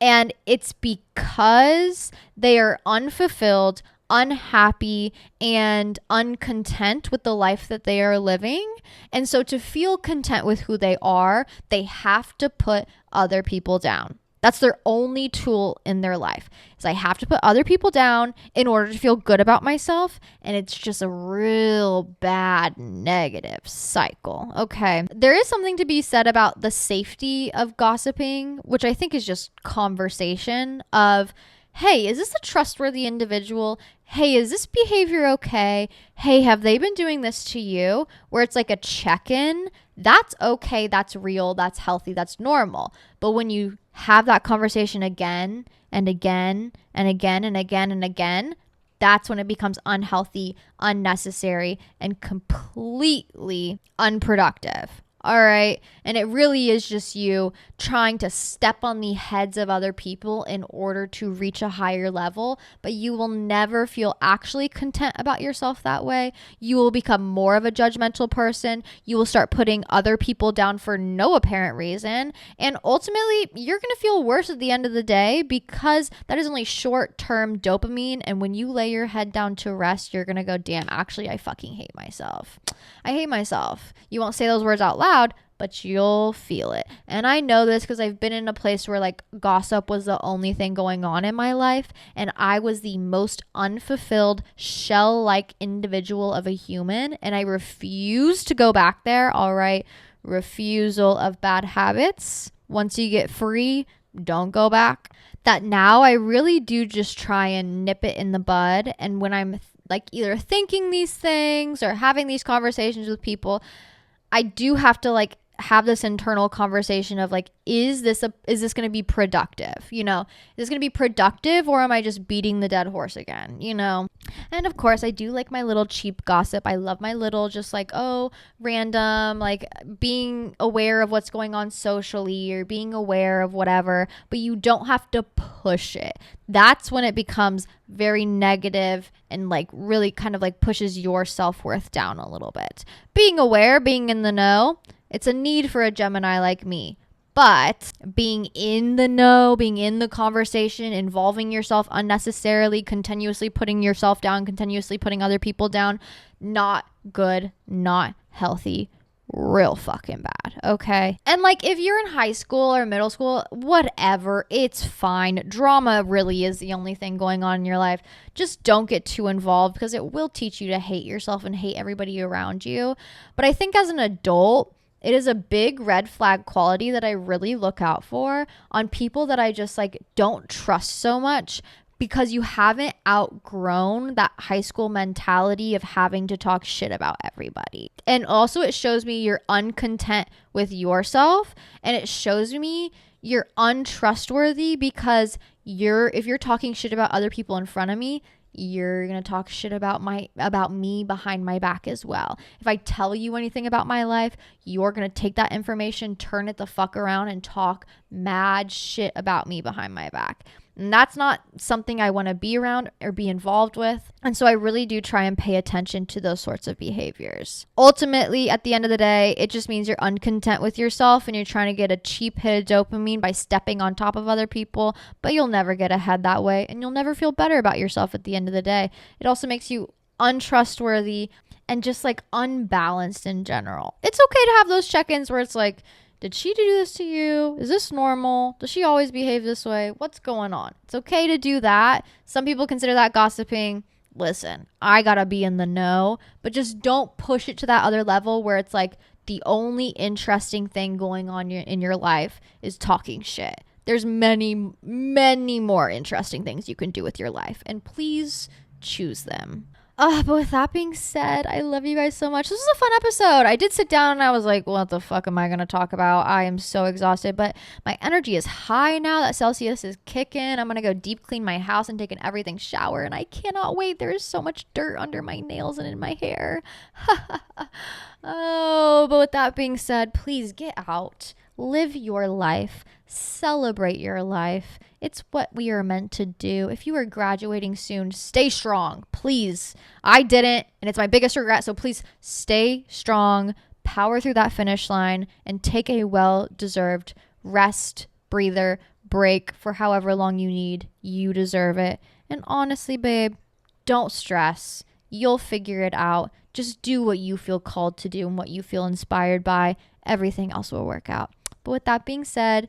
And it's because they are unfulfilled, unhappy, and uncontent with the life that they are living. And so to feel content with who they are, they have to put other people down. That's their only tool in their life, is I have to put other people down in order to feel good about myself. And it's just a real bad negative cycle. Okay. There is something to be said about the safety of gossiping, which I think is just conversation of, hey, is this a trustworthy individual? hey, is this behavior okay? Hey, have they been doing this to you? Where it's like a check-in, that's okay, that's real, that's healthy, that's normal. But when you have that conversation again and again and again and again and again, that's when it becomes unhealthy, unnecessary, and completely unproductive. All right. And it really is just you trying to step on the heads of other people in order to reach a higher level. But you will never feel actually content about yourself that way. You will become more of a judgmental person. You will start putting other people down for no apparent reason. And ultimately, you're going to feel worse at the end of the day because that is only short-term dopamine. And when you lay your head down to rest, you're going to go, damn, actually, I fucking hate myself. I hate myself. You won't say those words out loud, but you'll feel it. And I know this because I've been in a place where like gossip was the only thing going on in my life. And I was the most unfulfilled shell-like individual of a human. And I refuse to go back there. All right. Refusal of bad habits. Once you get free, don't go back. That now I really do just try and nip it in the bud. And when I'm like either thinking these things or having these conversations with people, I do have to like have this internal conversation of like, is this going to be productive? You know, is this going to be productive, or am I just beating the dead horse again? You know? And of course I do like my little cheap gossip. I love my little just like, oh, random, like being aware of what's going on socially or being aware of whatever, but you don't have to push it. That's when it becomes very negative and like really kind of like pushes your self-worth down a little bit. Being aware, being in the know, it's a need for a Gemini like me. But being in the know, being in the conversation, involving yourself unnecessarily, continuously putting yourself down, continuously putting other people down, not good, not healthy, real fucking bad, okay? And like if you're in high school or middle school, whatever, it's fine. Drama really is the only thing going on in your life. Just don't get too involved because it will teach you to hate yourself and hate everybody around you. But I think as an adult, it is a big red flag quality that I really look out for on people that I just like don't trust so much, because you haven't outgrown that high school mentality of having to talk shit about everybody. And also it shows me you're uncontent with yourself, and it shows me you're untrustworthy because if you're talking shit about other people in front of me, you're going to talk shit about me behind my back as well. If I tell you anything about my life, you're going to take that information, turn it the fuck around and talk mad shit about me behind my back. And that's not something I want to be around or be involved with. And so I really do try and pay attention to those sorts of behaviors. Ultimately, at the end of the day, it just means you're uncontent with yourself and you're trying to get a cheap hit of dopamine by stepping on top of other people, but you'll never get ahead that way and you'll never feel better about yourself at the end of the day. It also makes you untrustworthy and just like unbalanced in general. It's okay to have those check-ins where it's like, did she do this to you? Is this normal? Does she always behave this way? What's going on? It's okay to do that. Some people consider that gossiping. Listen, I gotta be in the know, but just don't push it to that other level where it's like the only interesting thing going on in your life is talking shit. There's many, many more interesting things you can do with your life, and please choose them. But with that being said, I love you guys so much. This was a fun episode. I did sit down and I was like, what the fuck am I going to talk about? I am so exhausted, but my energy is high now that Celsius is kicking. I'm going to go deep clean my house and take an everything shower, and I cannot wait. There is so much dirt under my nails and in my hair. But with that being said, please get out. Live your life. Celebrate your life. It's what we are meant to do. If you are graduating soon, stay strong, please. I didn't, and it's my biggest regret, so please stay strong, power through that finish line, and take a well-deserved rest, breather, break for however long you need. You deserve it. And honestly, babe, don't stress. You'll figure it out. Just do what you feel called to do and what you feel inspired by. Everything else will work out. But with that being said,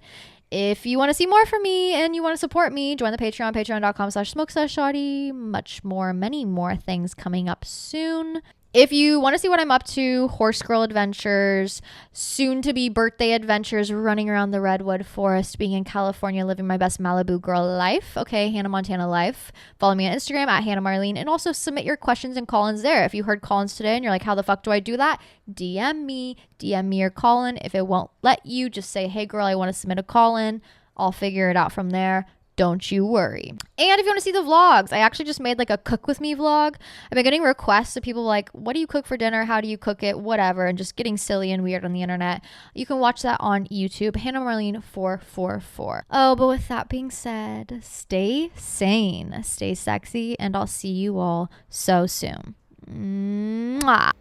if you want to see more from me and you want to support me, join the Patreon, patreon.com/smokesashotty. Much more, many more things coming up soon. If you want to see what I'm up to, horse girl adventures, soon to be birthday adventures, running around the redwood forest, being in California, living my best Malibu girl life. Okay, Hannah Montana life. Follow me on Instagram at Hannah Marlene, and also submit your questions and call-ins there. If you heard call-ins today and you're like, how the fuck do I do that? DM me your call-in. If it won't let you, just say, hey girl, I want to submit a call-in. I'll figure it out from there. Don't you worry. And if you want to see the vlogs, I actually just made like a cook with me vlog. I've been getting requests of people like, what do you cook for dinner? How do you cook it? Whatever. And just getting silly and weird on the internet. You can watch that on YouTube, Hannah Marlene 444. Oh, but with that being said, stay sane, stay sexy, and I'll see you all so soon. Mwah.